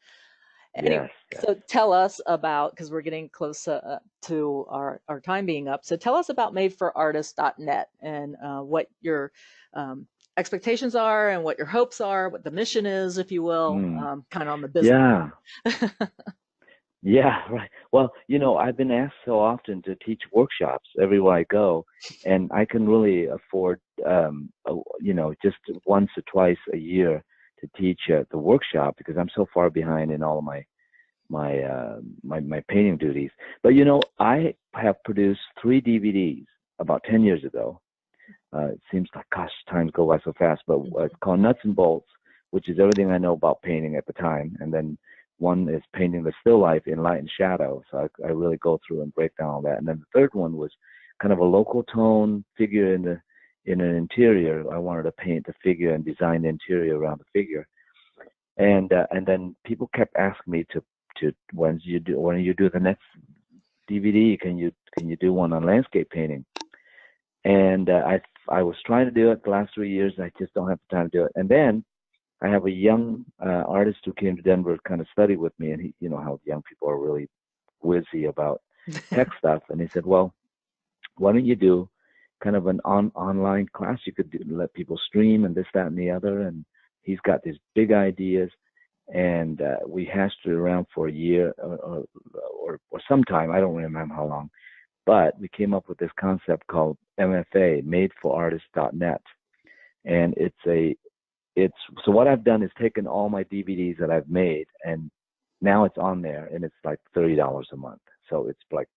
anyway, Yes. Yes. so tell us about, because we're getting close to our time being up. So tell us about madeforartists.net and what your expectations are and what your hopes are, what the mission is, if you will, Mm. kind of on the business Yeah. side. Yeah, right. Well, I've been asked so often to teach workshops everywhere I go, and I can really afford, just once or twice a year to teach the workshop because I'm so far behind in all of my painting duties. But I have produced 3 DVDs about 10 years ago. It seems like, gosh, times go by so fast. But it's called Nuts and Bolts, which is everything I know about painting at the time, and then one is painting the still life in light and shadow. So I really go through and break down all that. And then the third one was kind of a local tone figure in an interior. I wanted to paint the figure and design the interior around the figure. And then people kept asking me to when you do the next DVD, can you do one on landscape painting? And I was trying to do it the last 3 years. I just don't have the time to do it. And then I have a young artist who came to Denver to kind of study with me, and he, how young people are really whizzy about tech stuff. And he said, "Well, why don't you do kind of an online class you could do, let people stream and this, that, and the other. And he's got these big ideas, and we hashed it around for a year or some time. I don't remember how long, but we came up with this concept called MFA, MadeForArtists.net, and so what I've done is taken all my DVDs that I've made, and now it's on there, and it's like $30 a month. So it's like,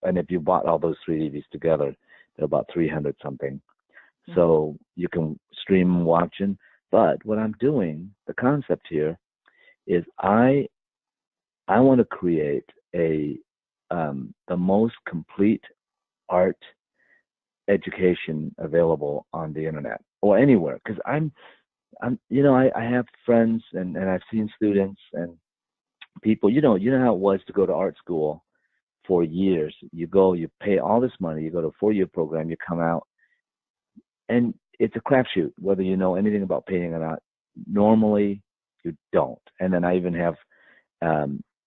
and if you bought all those 3 DVDs together, they're about 300 something. Mm-hmm. So you can stream and watch them. But what I'm doing, the concept here, is I want to create the most complete art education available on the internet or anywhere, because I have friends and I've seen students and people, you know how it was to go to art school for years. You go, you pay all this money, you go to a 4-year program, you come out, and it's a crapshoot whether you know anything about painting or not. Normally you don't. And then I even have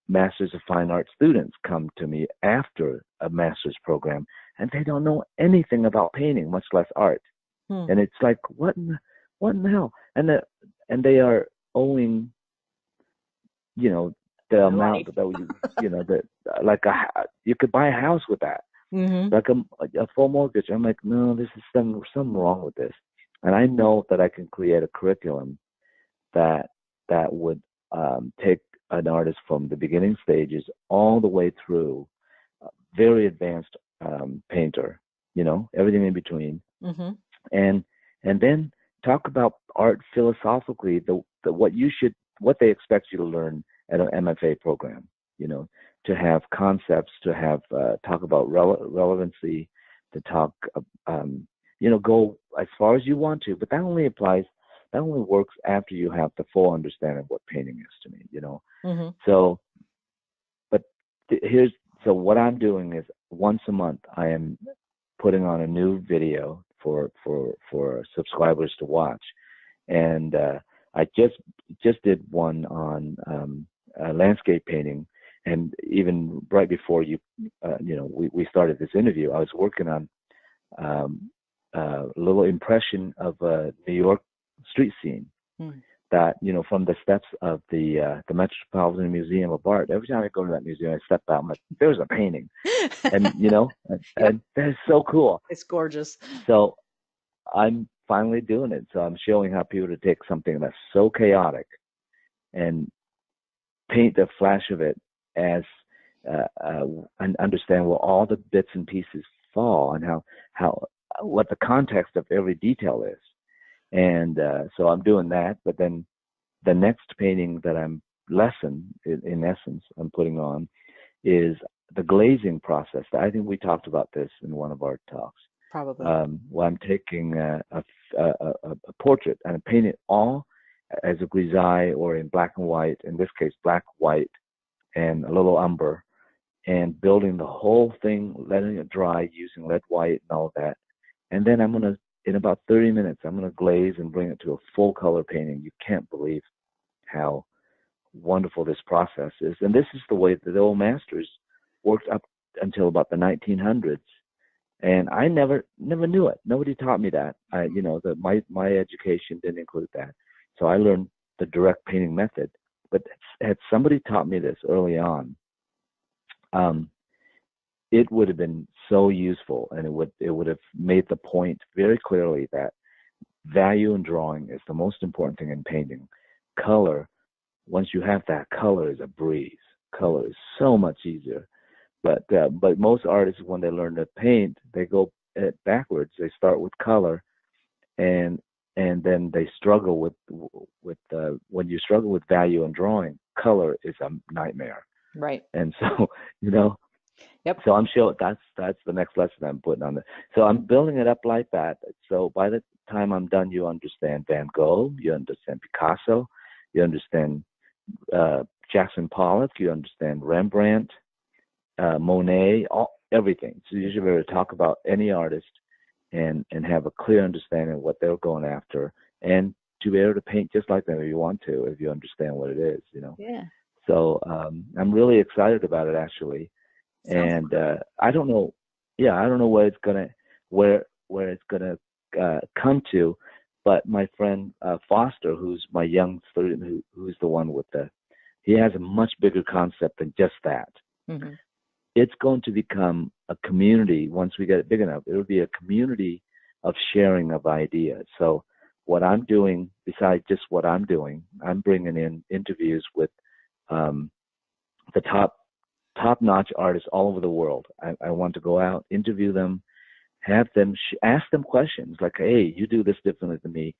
Masters of Fine Art students come to me after a master's program, and they don't know anything about painting, much less art. And it's like, what in the hell? And they are owing, the amount that you could buy a house with that, like a full mortgage. I'm like, no, this is something wrong with this. And I know that I can create a curriculum that would take an artist from the beginning stages all the way through very advanced painter, everything in between, and then talk about art philosophically, what they expect you to learn at an MFA program, to have concepts, to have talk about relevancy, to talk, go as far as you want to, but that only works after you have the full understanding of what painting is to me, So, but so what I'm doing is once a month I am putting on a new video for subscribers to watch, and I just did one on landscape painting, and even right before we started this interview, I was working on a little impression of a New York street scene that, from the steps of the Metropolitan Museum of Art. Every time I go to that museum, I step out, I'm like, there's a painting, and and that's so cool. It's gorgeous. So I'm finally doing it. So I'm showing how people to take something that's so chaotic and paint the flash of it as and understand where all the bits and pieces fall and what the context of every detail is. And so I'm doing that. But then the next painting that in essence, I'm putting on is the glazing process. I think we talked about this in one of our talks. Probably. Where I'm taking a portrait and I paint it all as a grisaille or in black and white, in this case, black, white, and a little umber, and building the whole thing, letting it dry using lead white and all that. And then in about 30 minutes, I'm going to glaze and bring it to a full color painting. You can't believe how wonderful this process is. And this is the way that the old masters worked up until about the 1900s. And I never knew it. Nobody taught me that. My education didn't include that. So I learned the direct painting method. But had somebody taught me this early on, it would have been so useful, and it would have made the point very clearly that value in drawing is the most important thing in painting. Color, once you have that, color is a breeze. Color is so much easier. But most artists, when they learn to paint, they go backwards. They start with color, and then they struggle with when you struggle with value in drawing, color is a nightmare. Right. And so Yep. So I'm sure that's the next lesson I'm putting on it. So I'm building it up like that. So by the time I'm done, you understand Van Gogh, you understand Picasso, you understand Jackson Pollock, you understand Rembrandt, Monet, everything. So you should be able to talk about any artist and have a clear understanding of what they're going after, and to be able to paint just like them if you want to, if you understand what it is, Yeah. So I'm really excited about it, actually. And I don't know what it's gonna. where it's going to come to. But my friend Foster, who's my young student, who's the one with he has a much bigger concept than just that. Mm-hmm. It's going to become a community once we get it big enough. It'll be a community of sharing of ideas. So what I'm doing, besides just what I'm doing, I'm bringing in interviews with the top-notch artists all over the world. I want to go out, interview them, have them ask them questions like, "Hey, you do this differently than me.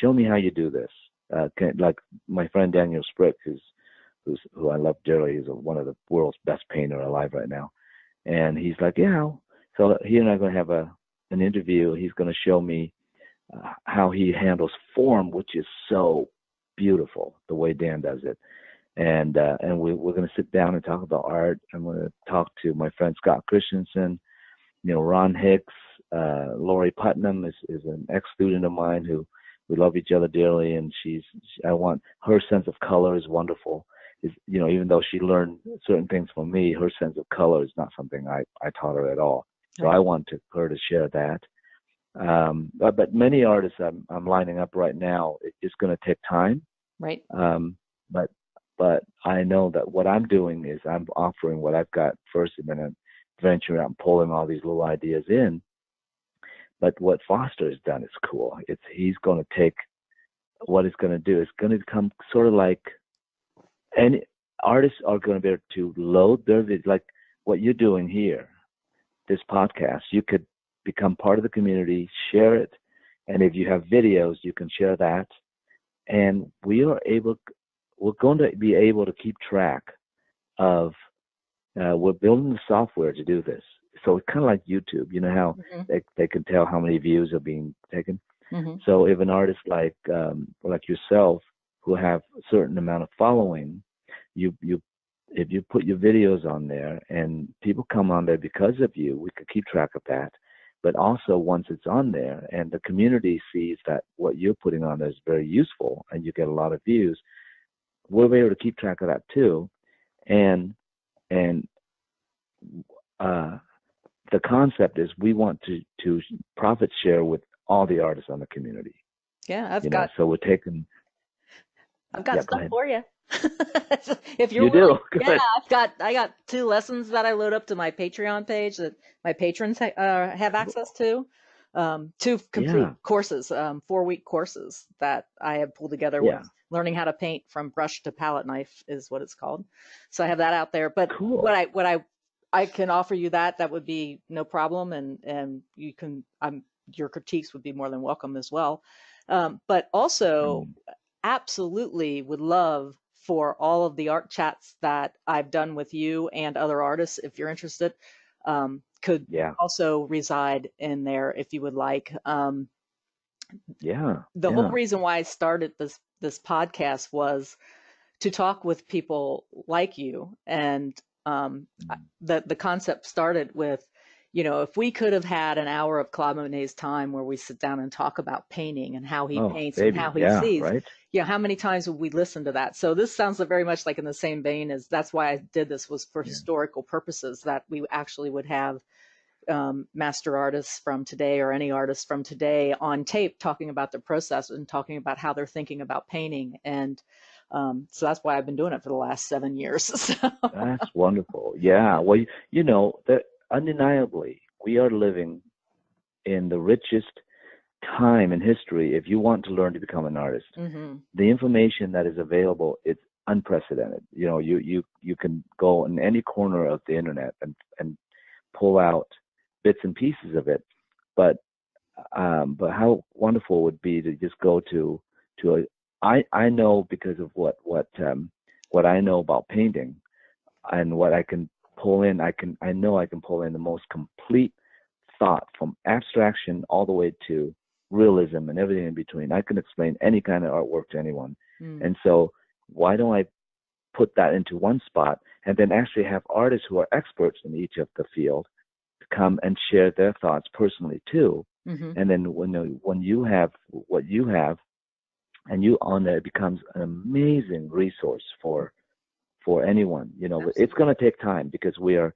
Show me how you do this." Like my friend Daniel Sprick, who I love dearly, is one of the world's best painter alive right now, and he's like, "Yeah." So he and I are going to have an interview. He's going to show me how he handles form, which is so beautiful, the way Dan does it. And we're going to sit down and talk about art. I'm going to talk to my friend Scott Christensen, Ron Hicks, Lori Putnam is an ex-student of mine who we love each other dearly, and I want her sense of color is wonderful. Even though she learned certain things from me, her sense of color is not something I taught her at all. So I want her to share that. But many artists I'm lining up right now. It's going to take time. Right. But I know that what I'm doing is I'm offering what I've got first, and then I'm venturing out and pulling all these little ideas in. But what Foster has done is cool. He's going to take what he's going to do. It's going to become sort of like any artists are going to be able to load their videos, like what you're doing here, this podcast. You could become part of the community, share it, and if you have videos, you can share that. And we're going to be able to keep track of. We're building the software to do this. So it's kind of like YouTube. You know how they can tell how many views are being taken. Mm-hmm. So if an artist like yourself, who have a certain amount of following, if you put your videos on there and people come on there because of you, we could keep track of that. But also once it's on there and the community sees that what you're putting on there is very useful and you get a lot of views, we'll be able to keep track of that too. And the concept is we want to profit share with all the artists on the community. Yeah, So we're taking. I've got stuff for you. If you do, yeah, I got 2 lessons that I load up to my Patreon page that my patrons have access to. 2 complete courses, 4-week courses that I have pulled together with learning how to paint from brush to palette knife is what it's called. So I have that out there. But cool. what I can offer you that would be no problem, and you can your critiques would be more than welcome as well. But also absolutely would love for all of the art chats that I've done with you and other artists, if you're interested, could also reside in there if you would like. The whole reason why I started this podcast was to talk with people like you, and the concept started with, if we could have had an hour of Claude Monet's time where we sit down and talk about painting and how he paints and how he sees, right? How many times would we listen to that? So this sounds very much like in the same vein as that's why I did this, was for historical purposes, that we actually would have master artists from today or any artist from today on tape talking about their process and talking about how they're thinking about painting. And so that's why I've been doing it for the last 7 years. So. That's wonderful. Yeah. Well, that undeniably we are living in the richest time in history. If you want to learn to become an artist, the information that is available, it's unprecedented. You can go in any corner of the internet and pull out bits and pieces of it. But how wonderful it would be to just go to I know, because of what I know about painting and what I can pull in, I know I can pull in the most complete thought from abstraction all the way to realism and everything in between. I can explain any kind of artwork to anyone. And so why don't I put that into one spot and then actually have artists who are experts in each of the field to come and share their thoughts personally too. And then when you have what you have and you on there, it becomes an amazing resource for anyone. It's going to take time because we are,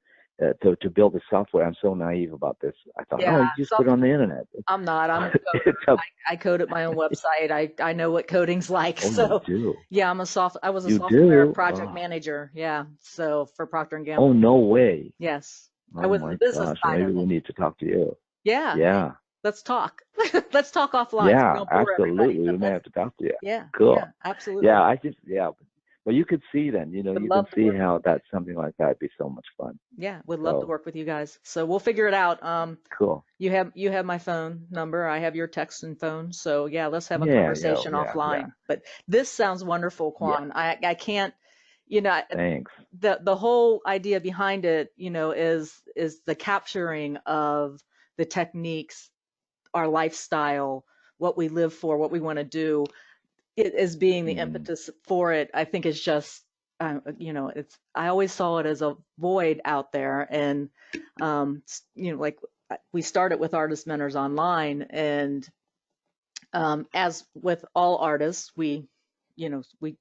to build the software. I'm so naive about this. I thought, Yeah, oh, you just put it on the internet. I'm not. I'm a coder. It's a, I code at my own website. I know what coding's like. oh, you So do. yeah, I was a You software do? project Oh, manager. Yeah. So for Procter and oh, Gamble. no way. Yes. I Oh was the my business gosh. Well, side maybe of we it. need to talk to you. Yeah. Hey, Yeah. let's talk. Let's talk offline so we Yeah, don't bore everybody. absolutely. But We may have to talk to you. yeah, Cool. yeah, absolutely. Yeah, yeah. Well, you could see then, Would you can love to see work with how you. that's something like that would be so much fun. Yeah, would love to So work with you guys. So we'll figure it out. cool. You have my phone number. I have your text and phone. So yeah, let's have a Yeah, conversation yeah. offline. But this sounds wonderful, Yeah. Quan. I can't, you know, Thanks. the whole idea behind it, is the capturing of the techniques, our lifestyle, what we live for, what we want to do. It as being the Hmm. impetus for it, I think is just, it's, I always saw it as a void out there. And, like we started with Artist Mentors Online. And as with all artists, we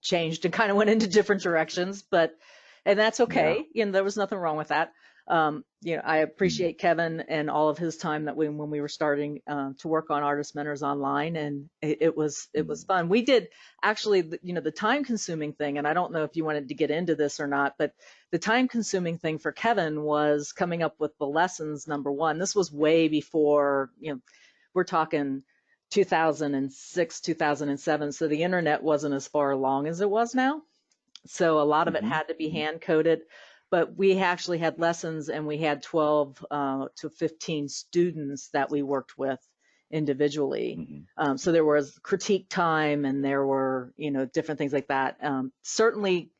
changed and kind of went into different directions, and that's Yeah. okay. There was nothing wrong with that. I Mm. appreciate Kevin and all of his time that when we were starting to work on Artist Mentors Online, and it was Mm. fun. We did actually, the time consuming thing, and I don't know if you wanted to get into this or not, but the time consuming thing for Kevin was coming up with the lessons. Number one, this was way before, we're talking 2006, 2007. So the internet wasn't as far along as it was now. So a lot of it Hmm. had to be Hmm. hand coded, but we actually had lessons, and we had 12 to 15 students that we worked with individually. Hmm. So there was critique time, and there were, different things like that. Certainly,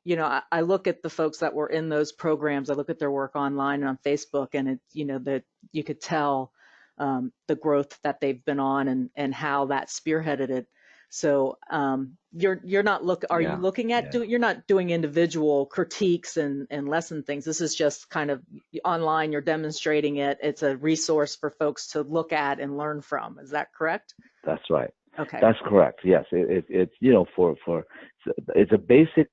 I look at the folks that were in those programs. I look at their work online and on Facebook, and that you could tell the growth that they've been on, and how that spearheaded it. So you're not are you Yeah. looking at Yeah. you're not doing individual critiques and lesson things. This is just kind of online. You're demonstrating it. It's a resource for folks to look at and learn from. Is that correct? That's right. Okay. That's correct. Yes. It's, it's a basic,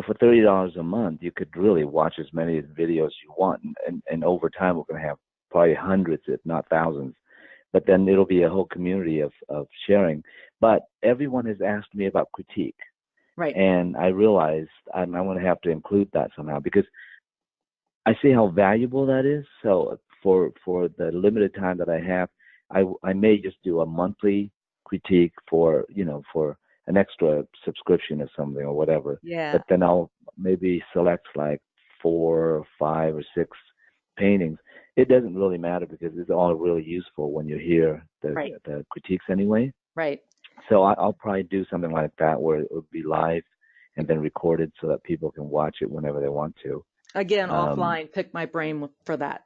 for $30 a month, you could really watch as many videos you want. And over time, we're going to have probably hundreds, if not thousands. But then it'll be a whole community of sharing. But everyone has asked me about critique. Right. And I realized I'm going to have to include that somehow, because I see how valuable that is. So for the limited time that I have, I may just do a monthly critique for an extra subscription or something or whatever. Yeah. But then I'll maybe select like 4 or 5 or 6 paintings. It doesn't really matter, because it's all really useful when you hear Right. the critiques anyway. Right. So I'll probably do something like that, where it would be live and then recorded so that people can watch it whenever they want to. Again, Um, offline, pick my brain for that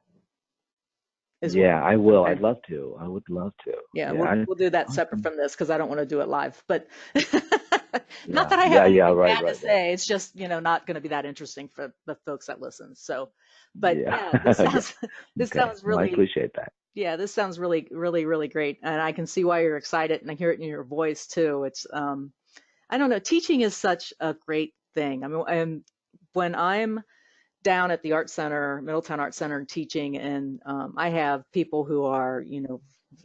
as well. yeah, I will. Okay. I'd love to. I would love to. Yeah, Yeah. we'll do that separate Awesome. from this, because I don't want to do it live. But not Yeah. that I have Yeah. anything Right. bad to Right. Right. say. It's just, not going to be that interesting for the folks that listen. So, but Yeah. yeah, this Yeah. sounds this Okay. sounds Well, I really, appreciate that. yeah, this sounds really, really, really great. And I can see why you're excited, and I hear it in your voice too. It's I don't know, teaching is such a great thing. I mean, and when I'm down at the art center, Middletown Art Center, and teaching, and I have people who are,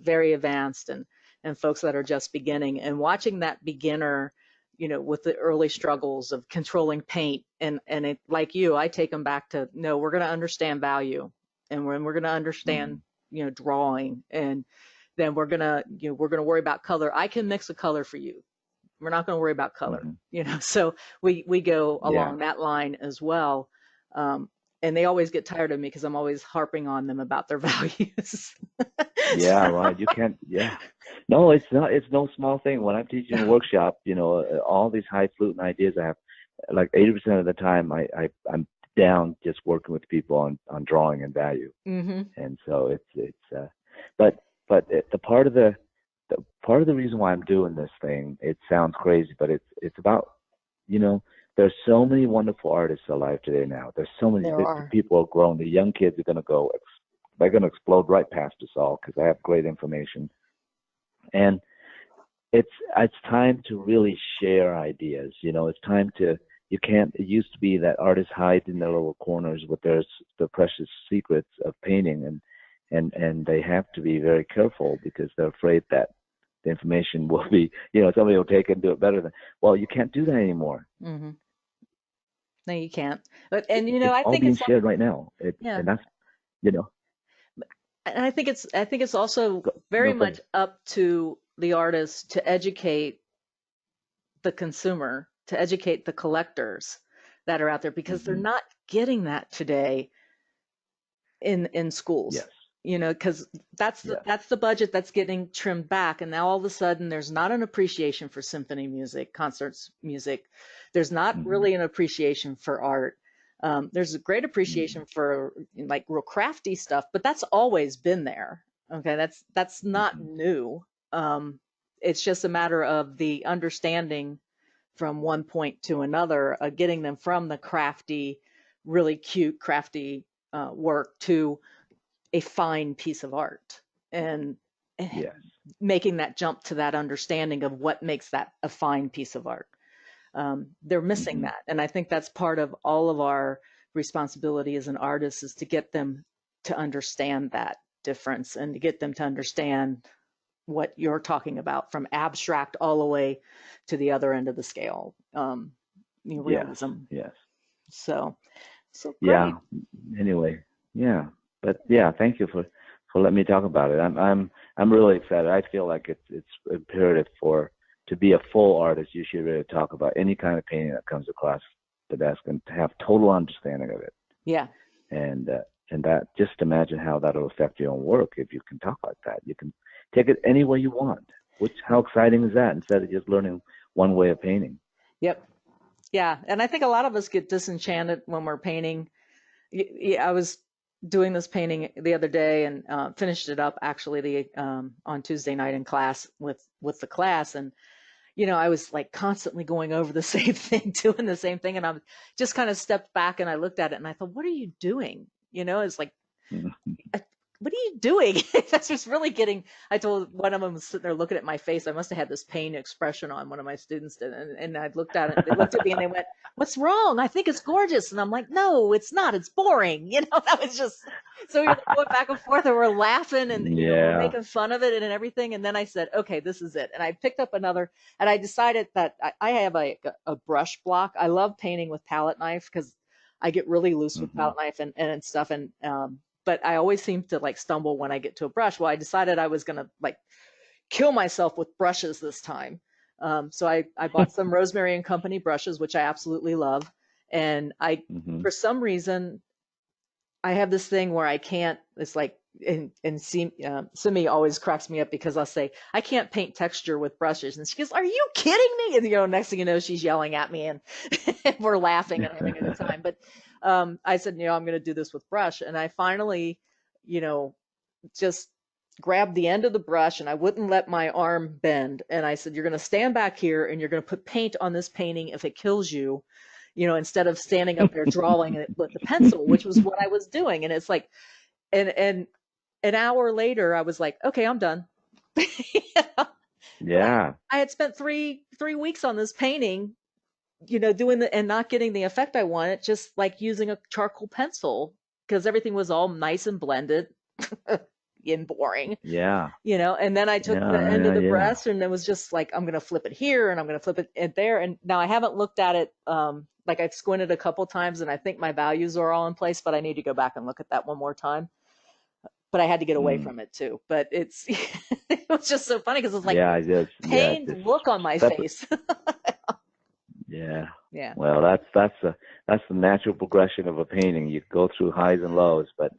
very advanced, and folks that are just beginning, and watching that beginner, with the early struggles of controlling paint, and it, like you, I take them back to, no, we're going to understand value, and we're going to understand, Hmm. drawing, and then we're going to worry about color. I can mix a color for you. We're not going to worry about color, Hmm. so we go Yeah. along that line as well. um, and they always get tired of me, because I'm always harping on them about their values. Yeah. So, Right. You can't. Yeah. No, it's not. It's no small thing. When I'm teaching a workshop, all these highfalutin ideas I have, like 80% of the time, I'm down just working with people on drawing and value. hmm And so but the part of the reason why I'm doing this thing, it sounds crazy, but it's about, there's so many wonderful artists alive today now. There's so many, there the are. people are growing. The young kids are going to they're going to explode right past us all, because I have great information. And it's time to really share ideas. It's time to You can't. It used to be that artists hide in their little corners with the precious secrets of painting, and they have to be very careful because they're afraid that the information will be, somebody will take it and do it better than. Well, you can't do that anymore. Mm-hmm. No, you can't. But It's I all think being it's shared right now. yeah, And that's, you know, and I think it's also very no, go much ahead. up to the artist to educate the consumer, to educate the collectors that are out there because they're Hmm. not getting that today in schools. Yes, Because that's the yes. that's the budget that's getting trimmed back, and now all of a sudden there's not an appreciation for symphony music, concerts music. There's not Hmm. really an appreciation for art. There's a great Hmm. appreciation for like real crafty stuff, but that's always been there. Okay, that's not Hmm. new. Um, it's just a matter of the understanding from one point to another, getting them from the crafty, really cute, crafty work to a fine piece of art and, and Yes. making that jump to that understanding of what makes that a fine piece of art. They're missing Hmm. that. And I think that's part of all of our responsibility as an artist is to get them to understand that difference and to get them to understand what you're talking about from abstract all the way to the other end of the scale, Yes. realism. Yes. So, so Yeah. great. Anyway, yeah. But yeah, thank you for letting me talk about it. I'm really excited. I feel like it's imperative for to be a full artist. You should really talk about any kind of painting that comes across the desk and to have total understanding of it. Yeah. And that just imagine how that'll affect your own work if you can talk like that. You can take it any way you want. Which how exciting is that? Instead of just learning one way of painting. Yep. Yeah. And I think a lot of us get disenchanted when we're painting. Yeah, I was doing this painting the other day and finished it up actually on Tuesday night in class with the class. And I was like constantly going over the same thing, doing the same thing. And I just kind of stepped back and I looked at it and I thought, what are you doing? It's like, what are you doing? That's just really getting. I told one of them was sitting there looking at my face. I must have had this pain expression on one of my students did. And I looked at it. They looked at me and they went, "What's wrong? I think it's gorgeous." And I'm like, "No, it's not. It's boring." That was just. So we were going back and forth and we're laughing and, we're Yeah. making fun of it and everything. And then I said, okay, this is it. And I picked up another and I decided that I have a brush block. I love painting with palette knife because I get really loose with Hmm. palette knife and stuff. And, but I always seem to like stumble when I get to a brush. Well, I decided I was going to like kill myself with brushes this time. So I bought some Rosemary and Company brushes, which I absolutely love. And Hmm. for some reason, I have this thing where I can't, it's like, and Simi always cracks me up because I'll say, I can't paint texture with brushes. And she goes, are you kidding me? And, next thing you know, she's yelling at me and, and we're laughing and having a good time. But I said, I'm going to do this with brush. And I finally, you know, just grabbed the end of the brush and I wouldn't let my arm bend. And I said, you're going to stand back here and you're going to put paint on this painting if it kills you, instead of standing up there drawing it with the pencil, which was what I was doing. And it's like, and an hour later, I was like, okay, I'm done. But Yeah. I had spent three weeks on this painting, doing the and not getting the effect I wanted, just like using a charcoal pencil because everything was all nice and blended and boring. Yeah. And then I took the Yeah. end of Yeah. the Yeah. brush and it was just like, I'm going to flip it here and I'm going to flip it there. And now I haven't looked at it. Like I've squinted a couple times and I think my values are all in place, but I need to go back and look at that one more time. But I had to get away Mm. from it too. But it was just so funny because it's like Yeah. I just yeah. pained Just look on my separate. face. Yeah. Yeah. Well, that's the natural progression of a painting. You go through highs and lows. But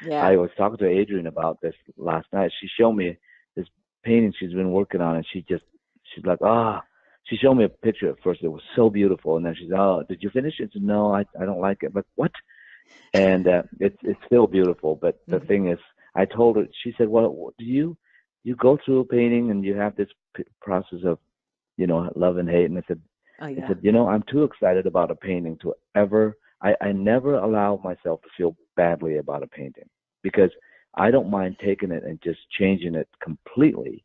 Yeah. I was talking to Adrienne about this last night. She showed me this painting she's been working on, and she's like, ah. She showed me a picture at first. It was so beautiful, and then she's, oh, did you finish it? I said, no, I don't like it. But what? And it's still beautiful. But the Hmm. thing is, I told her. She said, well, do you go through a painting and you have this process of love and hate? And Oh I yeah. said, I'm too excited about a painting to ever. I never allow myself to feel badly about a painting because I don't mind taking it and just changing it completely.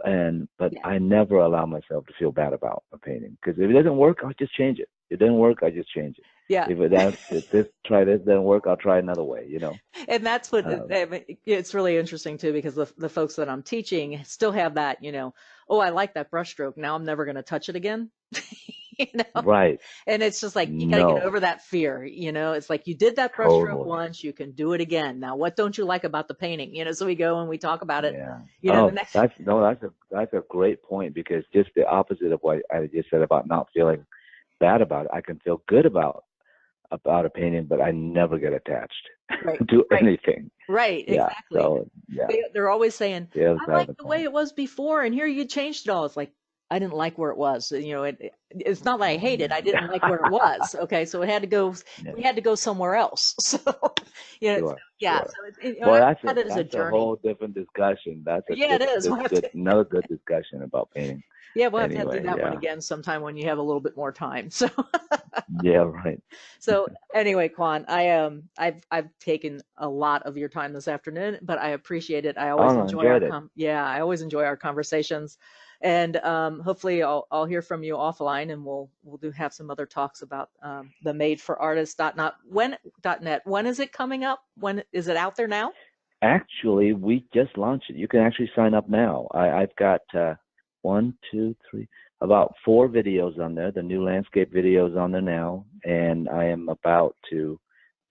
But Yeah. I never allow myself to feel bad about a painting because if it doesn't work, I'll just change it. It didn't work, I just change it. Yeah. If this doesn't work, I'll try another way, you know. And that's what Um, it's really interesting too, because the folks that I'm teaching still have that, oh, I like that brushstroke. Now I'm never going to touch it again. you know, right. and it's just like you got to get No, over that fear. It's like you did that brushstroke totally. once, you can do it again. Now, what don't you like about the painting? So we go and we talk about it. Yeah. The Oh, next. that's a great point, because just the opposite of what I just said about not feeling bad about it. I can feel good about a painting, but I never get attached Right, to right, anything. right, Yeah. exactly. So yeah, They're always saying, the other I side of like the the way coin. it was before, and here you changed it all. It's like, I didn't like where it was. It's not that I hate it. I didn't like where it was. Okay, so it had to go. Yeah. We had to go somewhere else. So, Sure. yeah. Sure. So Well, I look at it as a that's a journey. whole different discussion. That's a Yeah, it is. another good discussion about painting. Yeah, we'll have to do Anyway, that one yeah. again sometime when you have a little bit more time. So, Yeah, right. so anyway, Quan, I've taken a lot of your time this afternoon, but I appreciate it. I Oh always no, enjoy our enjoyed it. I always enjoy our conversations, and hopefully I'll hear from you offline, and we'll have some other talks about the made for artists.net. When is it coming up? When is it out there now? Actually, we just launched it. You can actually sign up now. I've got one, two, three, about 4 videos on there. The new landscape videos on there now, and I am about to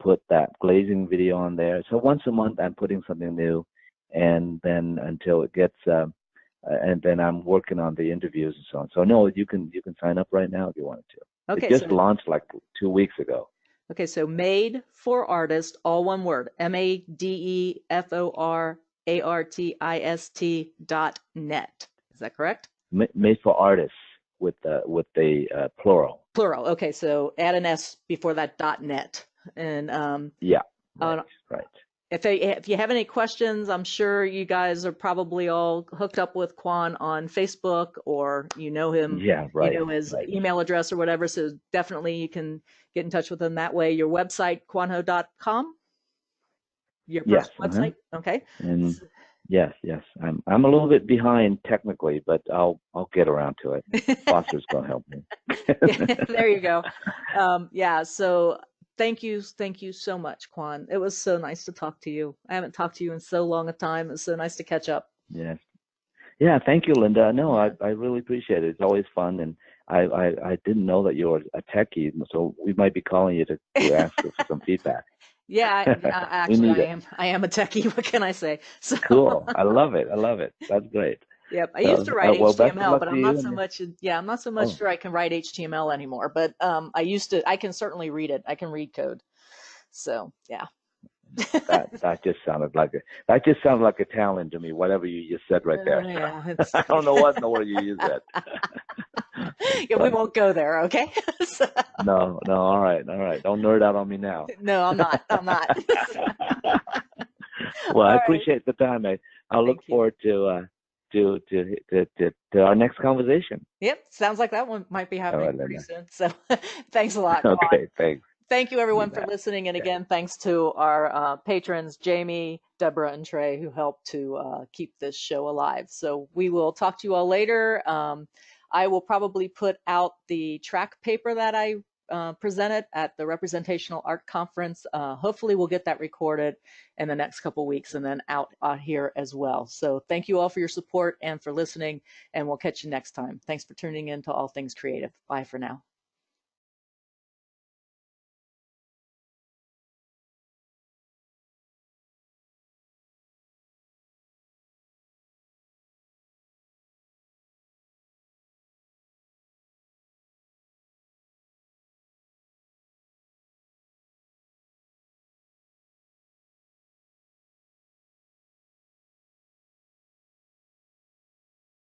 put that glazing video on there. So once a month, I'm putting something new, and then until it gets, and then I'm working on the interviews and so on. So no, you can sign up right now if you wanted to. It Okay, just launched like 2 weeks ago. okay, so made for artist, all one word, MADEFORARTIST.net. Is that correct? Made for artists with the plural. Plural. Okay, so add an S before that .net. And Yeah, right, uh, right. if you have any questions, I'm sure you guys are probably all hooked up with Quan on Facebook, or you know him, Yeah, you right, know his right. email address or whatever. So definitely you can get in touch with him that way. Your website, quanho.com, your Yes, personal website. Okay. and yes. I'm a little bit behind technically, but I'll get around to it. Foster's gonna help me. There you go. Yeah, so thank you so much, Quan. It was so nice to talk to you. I haven't talked to you in so long a time. It's so nice to catch up. Yes. Yeah, thank you, Linda. No, I really appreciate it. It's always fun, and I didn't know that you were a techie, so we might be calling you to ask for some feedback. Yeah, We actually, need it. I am a techie. What can I say? So, Cool. I love it. I love it. That's great. yep. I used to So, write well, best of HTML, luck but to I'm you. not so And much. Yeah, I'm not so much oh, sure I can write HTML anymore. But I used to. I can certainly read it. I can read code. So, yeah. that just sounded like a talent to me. Whatever you just said right there. Yeah, it's. I don't know what in the world you used that. Yeah, we won't go there. Okay. So, No, no. All right. Don't nerd out on me now. no, I'm not. I'm not. Well, All I right. appreciate the time. I'll look Thank you. forward to our next conversation. Yep. Sounds like that one might be All happening right, pretty Linda. soon. So thanks a lot, Quan. Okay, thanks. Thank you, You everyone, for bet. listening. And Okay. again, thanks to our patrons, Jamie, Deborah, and Trey, who helped to keep this show alive. So we will talk to you all later. I will probably put out the track paper that I presented at the Representational Art Conference. Hopefully, we'll get that recorded in the next couple weeks and then out here as well. So thank you all for your support and for listening, and we'll catch you next time. Thanks for tuning in to All Things Creative. Bye for now.